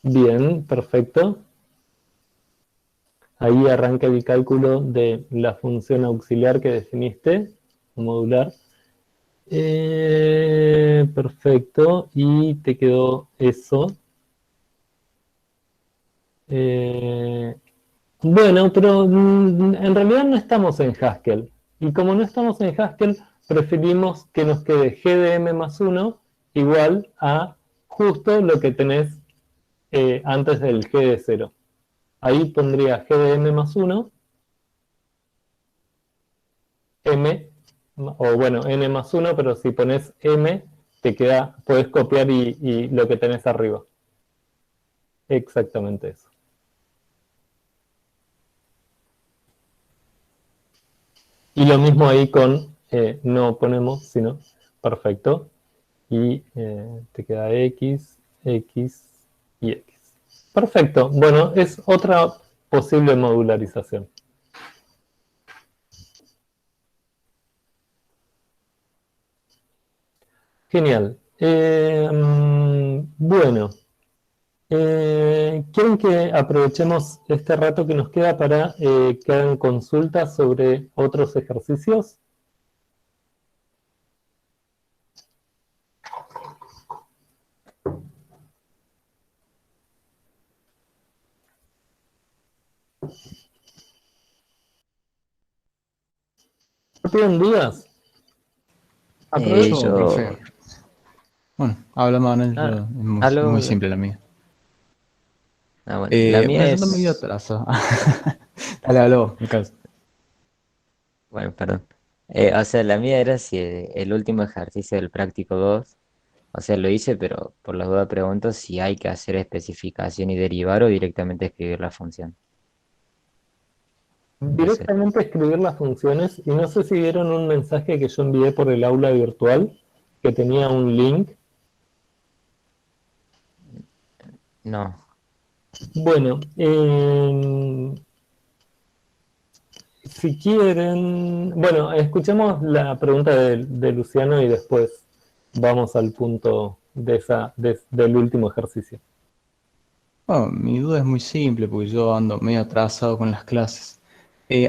Bien, perfecto. Ahí arranca el cálculo de la función auxiliar que definiste, modular. Perfecto, y te quedó eso. Bueno, pero en realidad no estamos en Haskell. Y como no estamos en Haskell, preferimos que nos quede GDM más 1 igual a justo lo que tenés antes del G de 0. Ahí pondría GDM más 1, M, o bueno, N más 1, pero si pones M, te queda, podés copiar y lo que tenés arriba. Exactamente eso. Y lo mismo ahí con, no ponemos, sino, perfecto. Y te queda X, X y X. Perfecto. Bueno, es otra posible modularización. Genial. Bueno, ¿quieren que aprovechemos este rato que nos queda para que hagan consultas sobre otros ejercicios? ¿No tienen dudas? Yo... profe. Bueno, habla Manuel, Ah, es muy, hablo- muy simple la mía. Ah, bueno, la mía bueno, yo es... ando medio atraso. Dale, habla vos, me caso. Bueno, perdón. O sea, la mía era si el último ejercicio del práctico 2, o sea, lo hice, pero por la duda pregunto si hay que hacer especificación y derivar o directamente escribir la función. No sé. Directamente escribir las funciones, y no sé si vieron un mensaje que yo envié por el aula virtual, que tenía un link. No. Bueno, si quieren, bueno, escuchemos la pregunta de Luciano y después vamos al punto del último ejercicio. Bueno, mi duda es muy simple porque yo ando medio atrasado con las clases.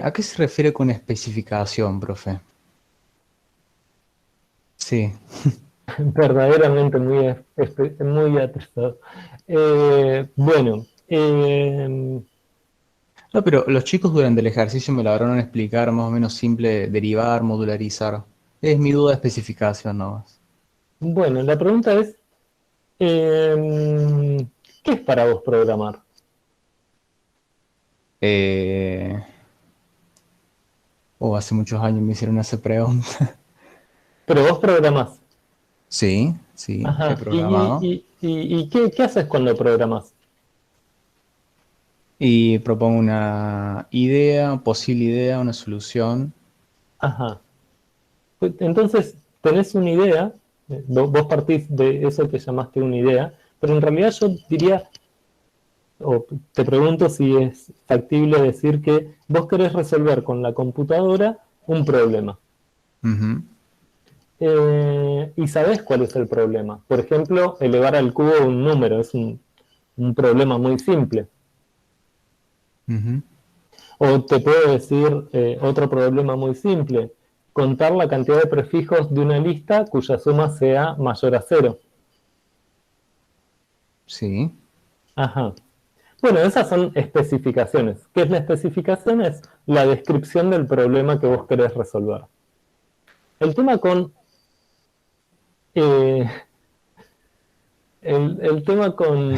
¿A qué se refiere con especificación, profe? Sí. Verdaderamente muy atrasado. Bueno, No, pero los chicos durante el ejercicio me lograron explicar más o menos simple derivar, modularizar. Es mi duda de especificación nomás. bueno, la pregunta es, ¿qué es para vos programar? Hace muchos años me hicieron esa pregunta. Pero vos programás. Sí, sí, Ajá. he programado. ¿Y qué haces cuando programás? Y propongo una idea, posible idea, una solución. Ajá. Entonces, tenés una idea, vos partís de eso que llamaste una idea, pero en realidad yo diría, o te pregunto si es factible decir que vos querés resolver con la computadora un problema. Ujú. Y sabés cuál es el problema. Por ejemplo, elevar al cubo un número es un problema muy simple. Ujú. O te puedo decir otro problema muy simple, contar la cantidad de prefijos de una lista cuya suma sea mayor a 0. Sí. Ajá. Bueno, esas son especificaciones. ¿Qué es la especificación? Es la descripción del problema que vos querés resolver. El tema con... el tema con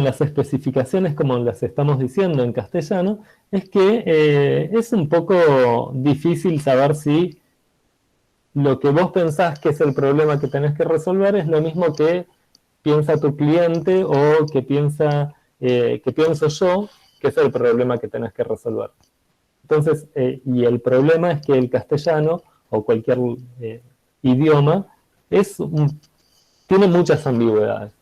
las especificaciones, como las estamos diciendo en castellano, es que es un poco difícil saber si lo que vos pensás que es el problema que tenés que resolver es lo mismo que piensa tu cliente o que pienso yo que es el problema que tenés que resolver. Entonces, y el problema es que el castellano o cualquier idioma tiene muchas ambigüedades.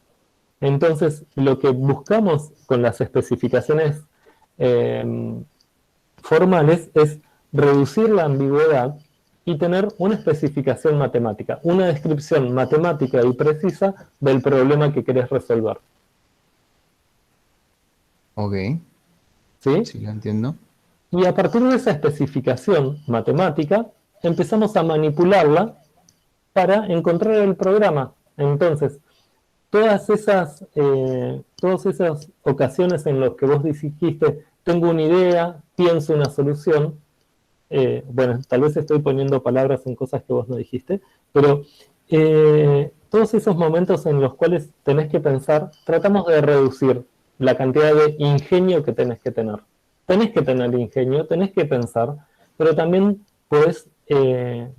Entonces, lo que buscamos con las especificaciones formales es reducir la ambigüedad y tener una especificación matemática, una descripción matemática y precisa del problema que querés resolver. Ok. ¿Sí? Sí, lo entiendo. Y a partir de esa especificación matemática, empezamos a manipularla para encontrar el programa. Entonces, todas esas ocasiones en las que vos dijiste, tengo una idea, pienso una solución, bueno, tal vez estoy poniendo palabras en cosas que vos no dijiste, pero todos esos momentos en los cuales tenés que pensar, tratamos de reducir la cantidad de ingenio que tenés que tener. Tenés que tener ingenio, tenés que pensar, pero también podés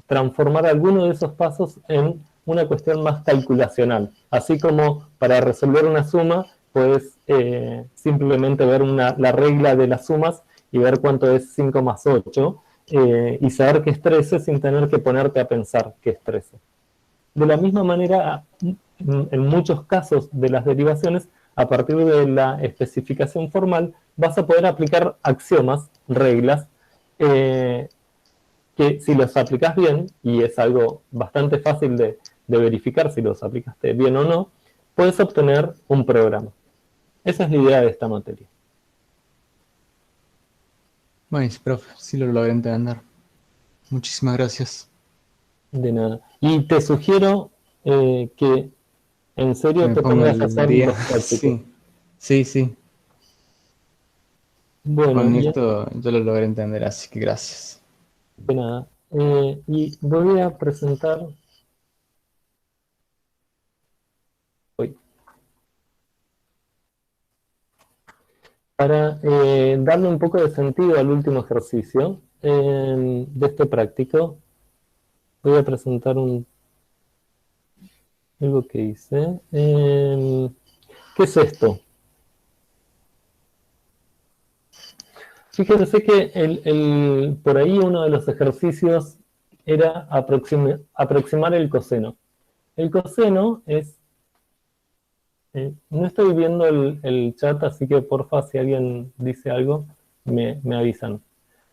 transformar alguno de esos pasos en una cuestión más calculacional. Así como para resolver una suma, podés simplemente ver la regla de las sumas y ver cuánto es 5 más 8, y saber que es 13 sin tener que ponerte a pensar que es 13. De la misma manera, en muchos casos de las derivaciones, a partir de la especificación formal, vas a poder aplicar axiomas, reglas, que si los aplicas bien, y es algo bastante fácil de verificar si los aplicaste bien o no, puedes obtener un programa. Esa es la idea de esta materia. Bueno, profe, sí lo logré entender. Muchísimas gracias. De nada. Y te sugiero que en serio te pongas a hacer los prácticos. Sí. Bueno, con esto yo lo logré entender, así que gracias. De nada. Y voy a presentar hoy. Para darle un poco de sentido al último ejercicio de este práctico, voy a presentar algo que hice. ¿Qué es esto? Fíjense que por ahí uno de los ejercicios era aproximar el coseno. El coseno es... no estoy viendo el chat, así que porfa, si alguien dice algo, me avisan.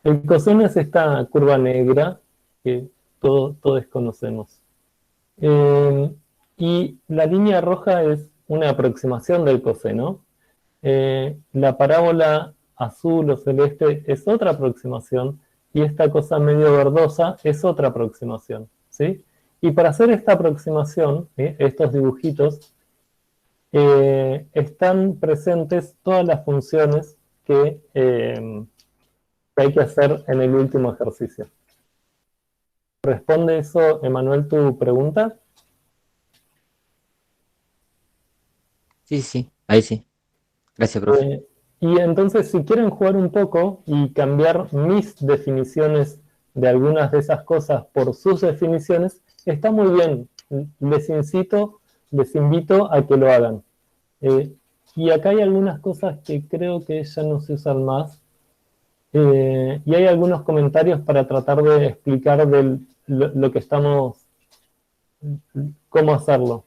El coseno es esta curva negra que todos conocemos. Y la línea roja es una aproximación del coseno. La parábola azul o celeste es otra aproximación, y esta cosa medio verdosa es otra aproximación, ¿sí? Y para hacer esta aproximación, estos dibujitos, están presentes todas las funciones que hay que hacer en el último ejercicio. ¿Responde eso, Emanuel, tu pregunta? Sí, ahí sí. Gracias, profe. Y entonces, si quieren jugar un poco y cambiar mis definiciones de algunas de esas cosas por sus definiciones, está muy bien. Les invito a que lo hagan. Y acá hay algunas cosas que creo que ya no se usan más. Y hay algunos comentarios para tratar de explicar lo que estamos, cómo hacerlo.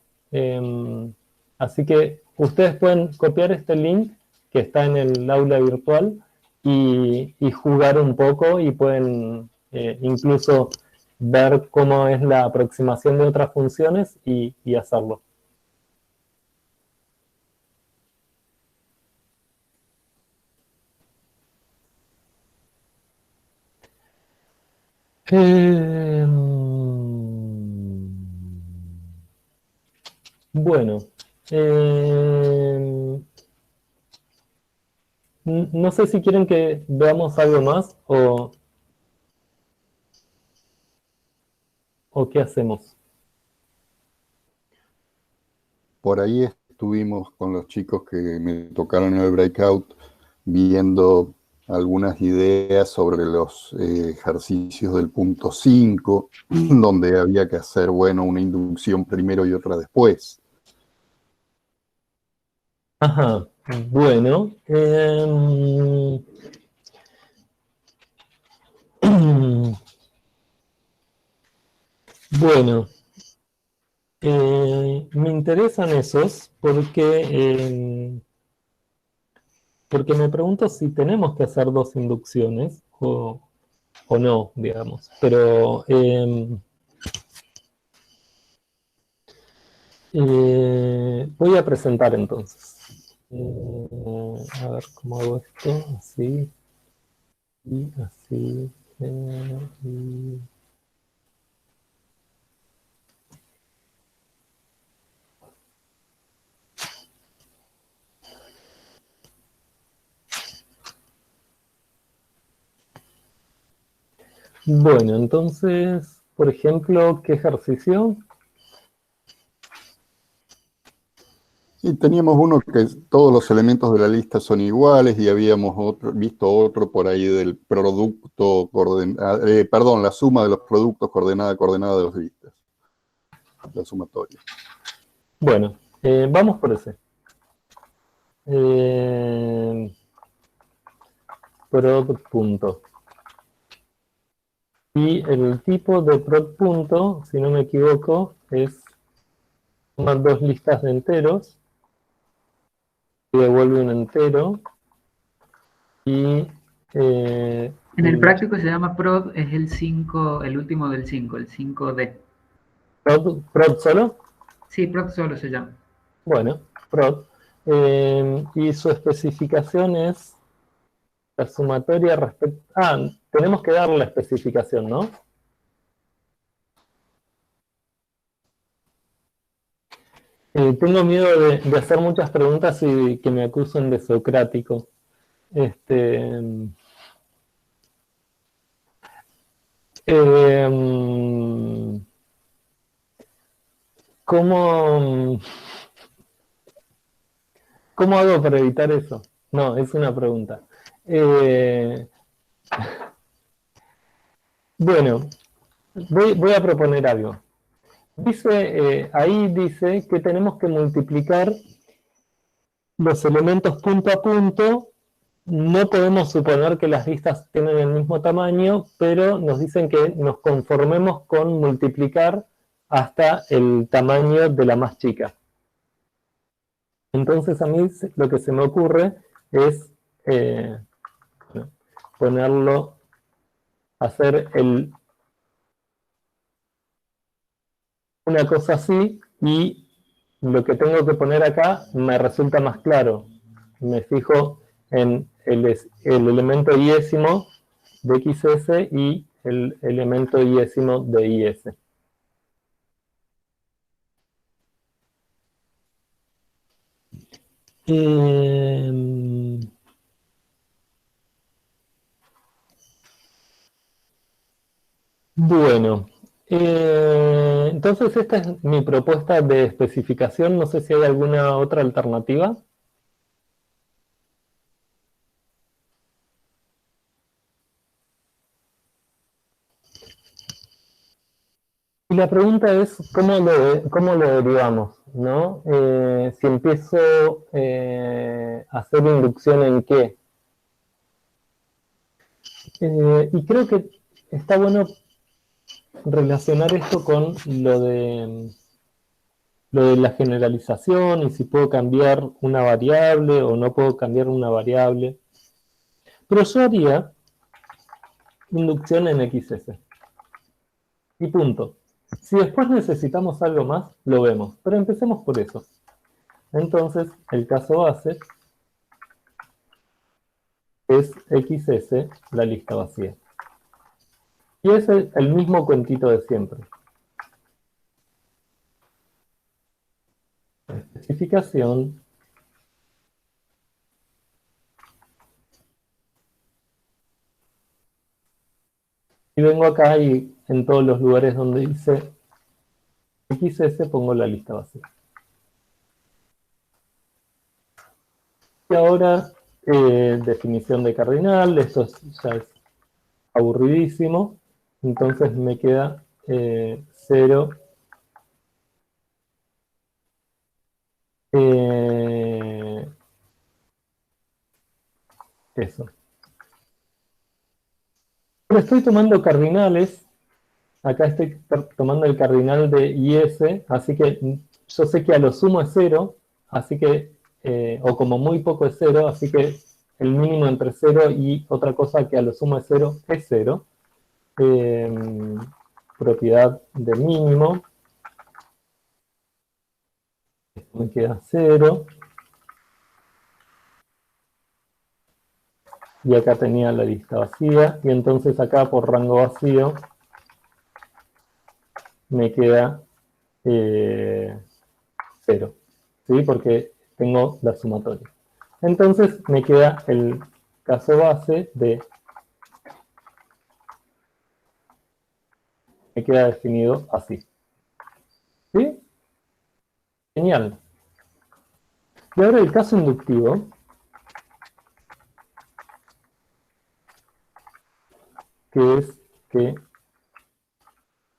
Así que ustedes pueden copiar este link que está en el aula virtual y jugar un poco, y pueden incluso ver cómo es la aproximación de otras funciones y hacerlo. Bueno, no sé si quieren que veamos algo más o qué hacemos. Por ahí estuvimos con los chicos que me tocaron en el breakout viendo algunas ideas sobre los ejercicios del punto 5, donde había que hacer, bueno, una inducción primero y otra después. Ajá, bueno. Bueno, me interesan esos porque me pregunto si tenemos que hacer dos inducciones o no, digamos. Pero voy a presentar entonces. A ver cómo hago esto, así. Y así. Y... Bueno, entonces, por ejemplo, ¿qué ejercicio? Y teníamos uno que todos los elementos de la lista son iguales y habíamos visto otro por ahí del producto, perdón, la suma de los productos coordenada de las listas. La sumatoria. Bueno, vamos por ese. Prod punto. Y el tipo de prod punto, si no me equivoco, es tomar dos listas de enteros y devuelve un entero. Y En el práctico se llama prod, es el 5, el último del 5, el 5D. ¿Prod solo? Sí, prod solo se llama. Bueno, prod. Y su especificación es la sumatoria respecto... Ah, tenemos que darle la especificación, ¿no? Tengo miedo de hacer muchas preguntas y que me acusen de socrático. ¿Cómo hago para evitar eso? No, es una pregunta. Bueno, voy a proponer algo. Ahí dice que tenemos que multiplicar los elementos punto a punto. No podemos suponer que las listas tienen el mismo tamaño, pero nos dicen que nos conformemos con multiplicar hasta el tamaño de la más chica. Entonces a mí lo que se me ocurre es ponerlo, hacer una cosa así, y lo que tengo que poner acá me resulta más claro. Me fijo en el elemento iésimo de XS y el elemento iésimo de IS. Bueno, entonces esta es mi propuesta de especificación. No sé si hay alguna otra alternativa. Y la pregunta es, ¿cómo lo derivamos? ¿No? Si empiezo a hacer inducción en qué. Y creo que está bueno relacionar esto con lo de la generalización y si puedo cambiar una variable o no puedo cambiar una variable. Pero yo haría inducción en XS. Y punto. Si después necesitamos algo más, lo vemos. Pero empecemos por eso. Entonces, el caso base es XS, la lista vacía. Y es el mismo cuentito de siempre. Especificación. Y vengo acá y en todos los lugares donde dice XS pongo la lista vacía. Y ahora, definición de cardinal. Esto ya es aburridísimo. Entonces me queda 0. Eso. Pero estoy tomando cardinales. Acá estoy tomando el cardinal de IS, así que yo sé que a lo sumo es 0, así que, o como muy poco es 0, así que el mínimo entre 0 y otra cosa que a lo sumo es 0 es 0. Propiedad de mínimo. Esto me queda 0. y acá tenía la lista vacía, y entonces acá por rango vacío me queda 0, ¿sí? Porque tengo la sumatoria. Entonces me queda el caso base de... Me queda definido así. ¿Sí? Genial. Y ahora el caso inductivo, que es que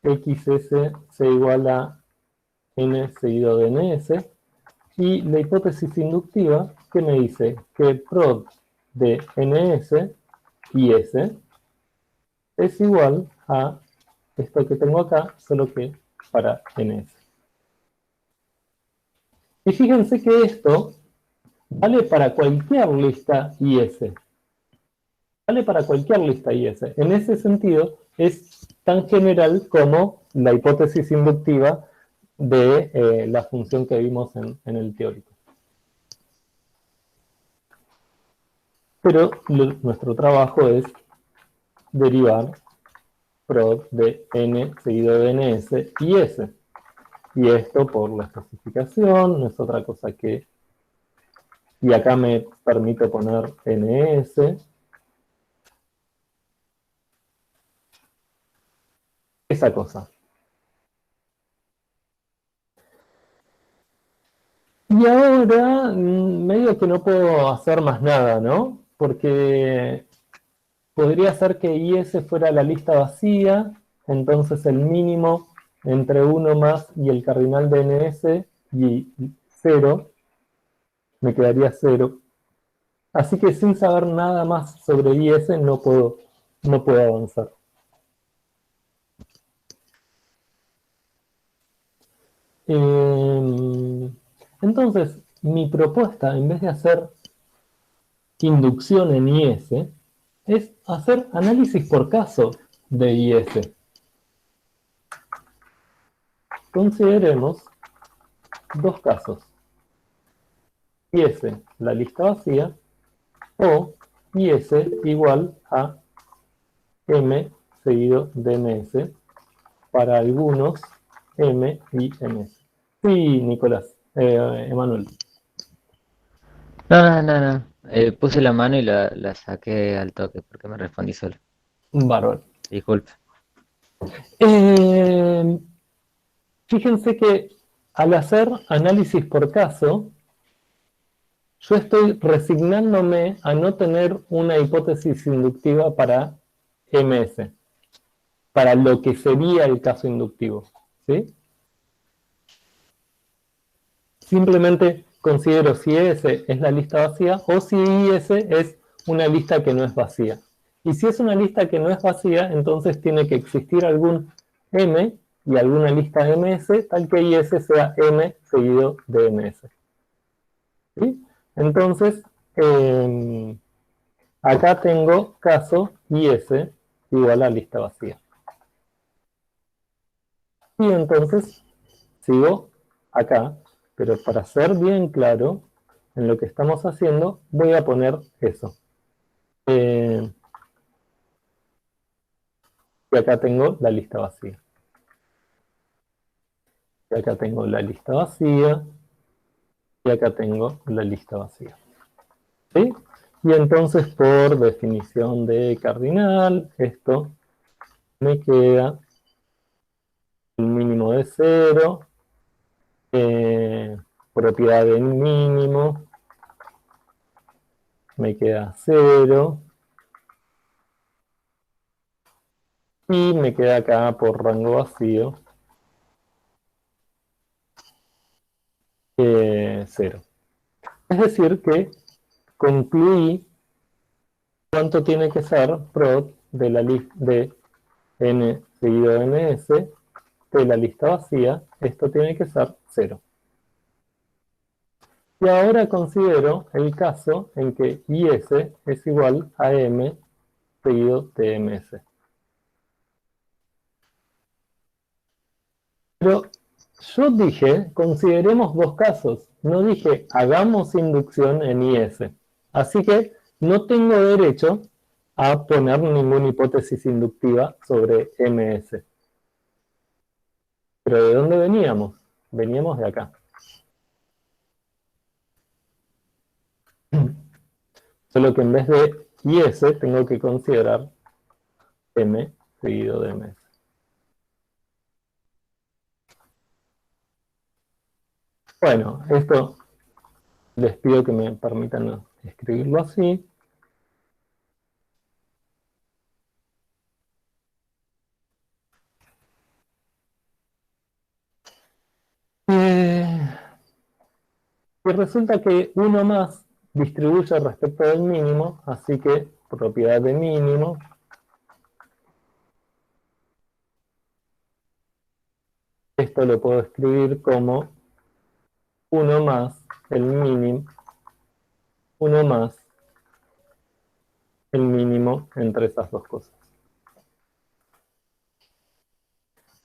XS sea igual a N seguido de NS, y la hipótesis inductiva que me dice que el prod de NS y S es igual a esto que tengo acá, solo que para NS. Y fíjense que esto vale para cualquier lista IS. Vale para cualquier lista IS. En ese sentido, es tan general como la hipótesis inductiva de la función que vimos en el teórico. Pero nuestro trabajo es derivar prod de n seguido de ns y s. Y esto por la especificación no es otra cosa que... Y acá me permito poner ns. Esa cosa. Y ahora, medio que no puedo hacer más nada, ¿no? Porque podría ser que IS fuera la lista vacía, entonces el mínimo entre 1 más y el cardinal de NS y 0, me quedaría 0. Así que sin saber nada más sobre IS no puedo avanzar. Entonces, mi propuesta, en vez de hacer inducción en IS, es hacer análisis por caso de IS. Consideremos dos casos. IS, la lista vacía, o IS igual a M seguido de MS para algunos M y MS. Sí, Nicolás, Emanuel. No. Puse la mano y la saqué al toque porque me respondí solo. Bárbaro. Disculpe. Fíjense que al hacer análisis por caso, yo estoy resignándome a no tener una hipótesis inductiva para MS, para lo que sería el caso inductivo, ¿sí? Simplemente considero si S es la lista vacía o si IS es una lista que no es vacía. Y si es una lista que no es vacía, entonces tiene que existir algún M y alguna lista MS, tal que IS sea M seguido de MS. ¿Sí? Entonces, acá tengo caso IS igual a lista vacía. Y entonces sigo acá, pero para ser bien claro en lo que estamos haciendo, voy a poner eso. Y acá tengo la lista vacía. Y acá tengo la lista vacía. Y acá tengo la lista vacía. ¿Sí? Y entonces, por definición de cardinal, esto me queda el mínimo de 0, propiedad del mínimo, me queda 0, y me queda acá por rango vacío 0. Es decir que concluí cuánto tiene que ser prod de la lista de n seguido de ns de la lista vacía. Esto tiene que ser 0. Y ahora considero el caso en que IS es igual a M seguido de MS. Pero yo dije, consideremos dos casos. No dije, hagamos inducción en IS. Así que no tengo derecho a poner ninguna hipótesis inductiva sobre MS. Pero ¿de dónde veníamos? Veníamos de acá. Solo que en vez de IS tengo que considerar M seguido de MS. Bueno, esto les pido que me permitan escribirlo así. Y resulta que 1 más distribuye respecto del mínimo, así que propiedad de mínimo esto lo puedo escribir como 1 más el mínimo, 1 más el mínimo entre esas dos cosas.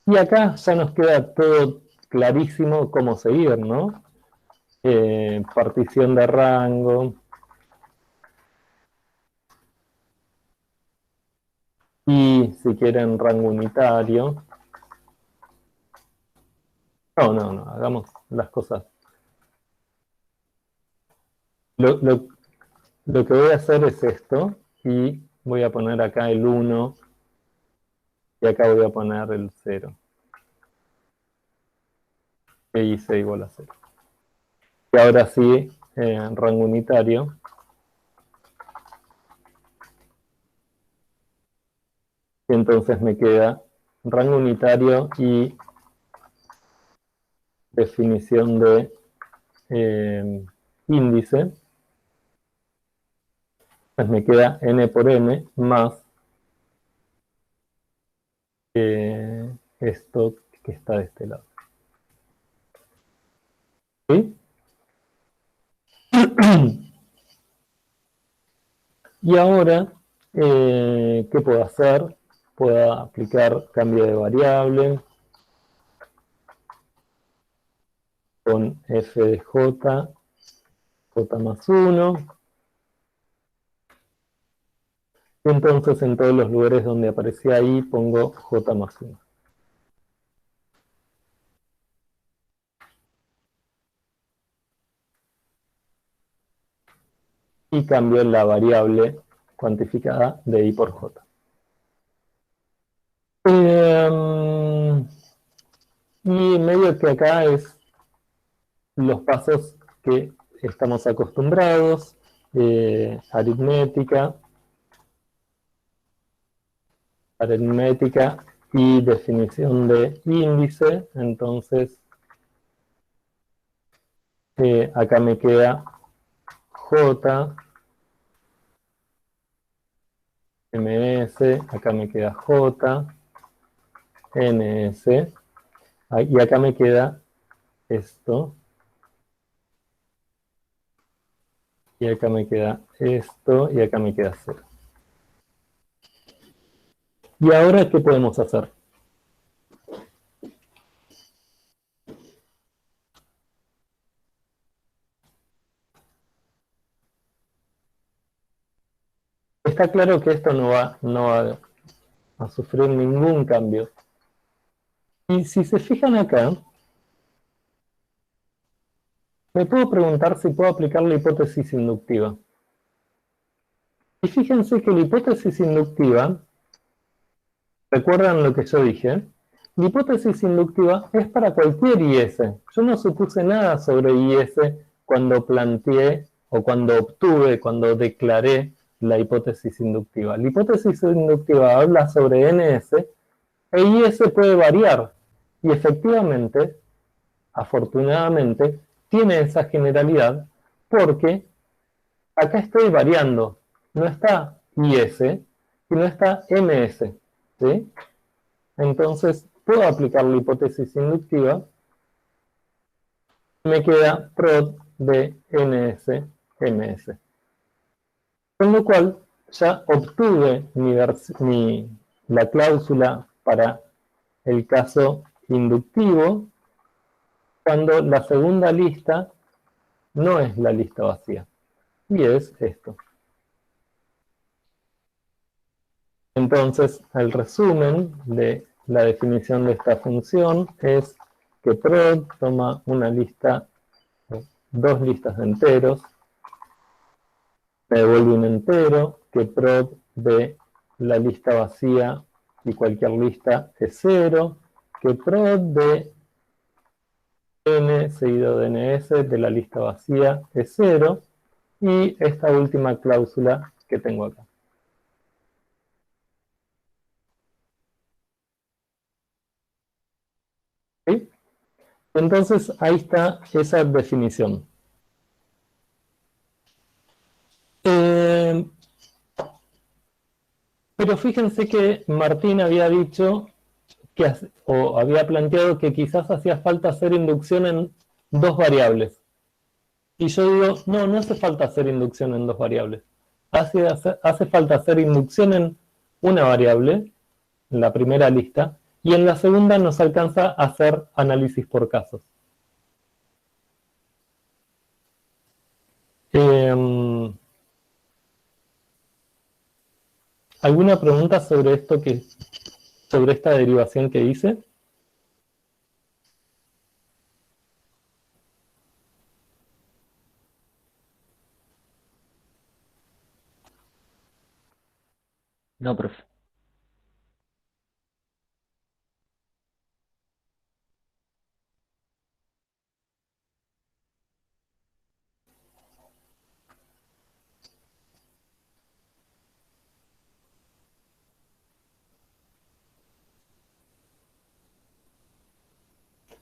Y acá ya nos queda todo clarísimo cómo seguir, ¿no? Partición de rango. Y si quieren rango unitario. No, hagamos las cosas. Lo que voy a hacer es esto, y voy a poner acá el 1, y acá voy a poner el 0. Que hice igual a 0. Y ahora sí, rango unitario. Y entonces me queda rango unitario y definición de índice. Pues me queda n por n más esto que está de este lado. ¿Sí? Y ahora, ¿qué puedo hacer? Puedo aplicar cambio de variable con f de j, j más 1. Y entonces en todos los lugares donde aparecía ahí pongo j más 1. Y cambio la variable cuantificada de i por j. Y medio que acá es los pasos que estamos acostumbrados, aritmética y definición de índice. Entonces acá me queda j, ms, acá me queda j, ns, y acá me queda esto, y acá me queda esto, y acá me queda 0. ¿Y ahora qué podemos hacer? Está claro que esto no va a sufrir ningún cambio. Y si se fijan acá, me puedo preguntar si puedo aplicar la hipótesis inductiva. Y fíjense que la hipótesis inductiva, ¿recuerdan lo que yo dije? La hipótesis inductiva es para cualquier IS. Yo no supuse nada sobre IS cuando planteé, o cuando declaré la hipótesis inductiva. La hipótesis inductiva habla sobre NS, e IS puede variar. Y efectivamente, afortunadamente, tiene esa generalidad porque acá estoy variando. No está IS, sino está MS. ¿Sí? Entonces, puedo aplicar la hipótesis inductiva. Me queda prod de NS, MS. Con lo cual, ya obtuve la cláusula para el caso inductivo, cuando la segunda lista no es la lista vacía, y es esto. Entonces, el resumen de la definición de esta función es que prod toma una lista, dos listas de enteros, me devuelve un entero, que prod de la lista vacía y cualquier lista es 0, que prod de n seguido de ns de la lista vacía es 0, y esta última cláusula que tengo acá. ¿Sí? Entonces, ahí está esa definición. Pero fíjense que Martín había dicho o había planteado que quizás hacía falta hacer inducción en dos variables. Y yo digo, no, no hace falta hacer inducción en dos variables. Hace falta hacer inducción en una variable, en la primera lista, y en la segunda nos alcanza a hacer análisis por casos. ¿Alguna pregunta sobre esto sobre esta derivación que hice? No, profe.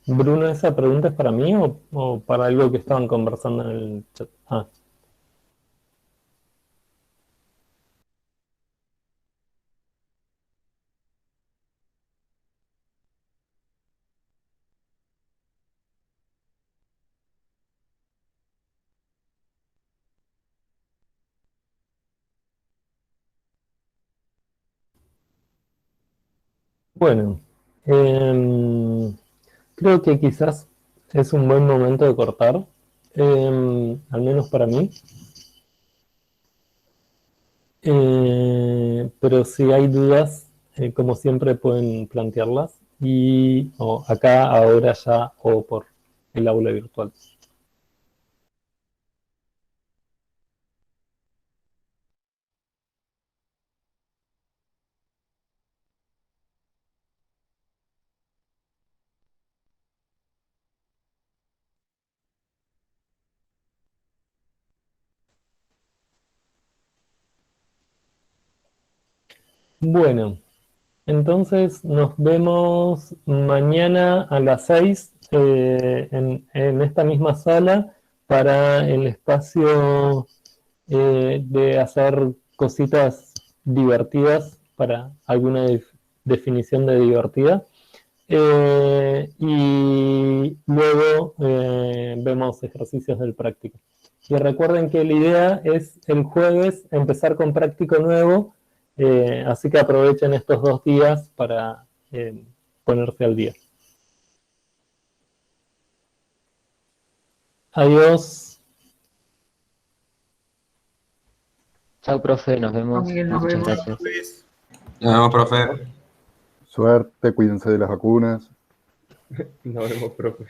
Bruno, ¿esa pregunta es para mí o para algo que estaban conversando en el chat? Ah. Bueno, creo que quizás es un buen momento de cortar, al menos para mí. Pero si hay dudas, como siempre pueden plantearlas, o acá, ahora, ya, o por el aula virtual. Bueno, entonces nos vemos mañana a las 6 en esta misma sala para el espacio de hacer cositas divertidas para alguna definición de divertida. Y luego vemos ejercicios del práctico. Y recuerden que la idea es el jueves empezar con práctico nuevo, así que aprovechen estos 2 días para ponerse al día. Adiós. Chao, profe, nos vemos. Miguel, nos Muchas vemos. gracias. Nos vemos, profe. Suerte, cuídense de las vacunas. Nos vemos, profe.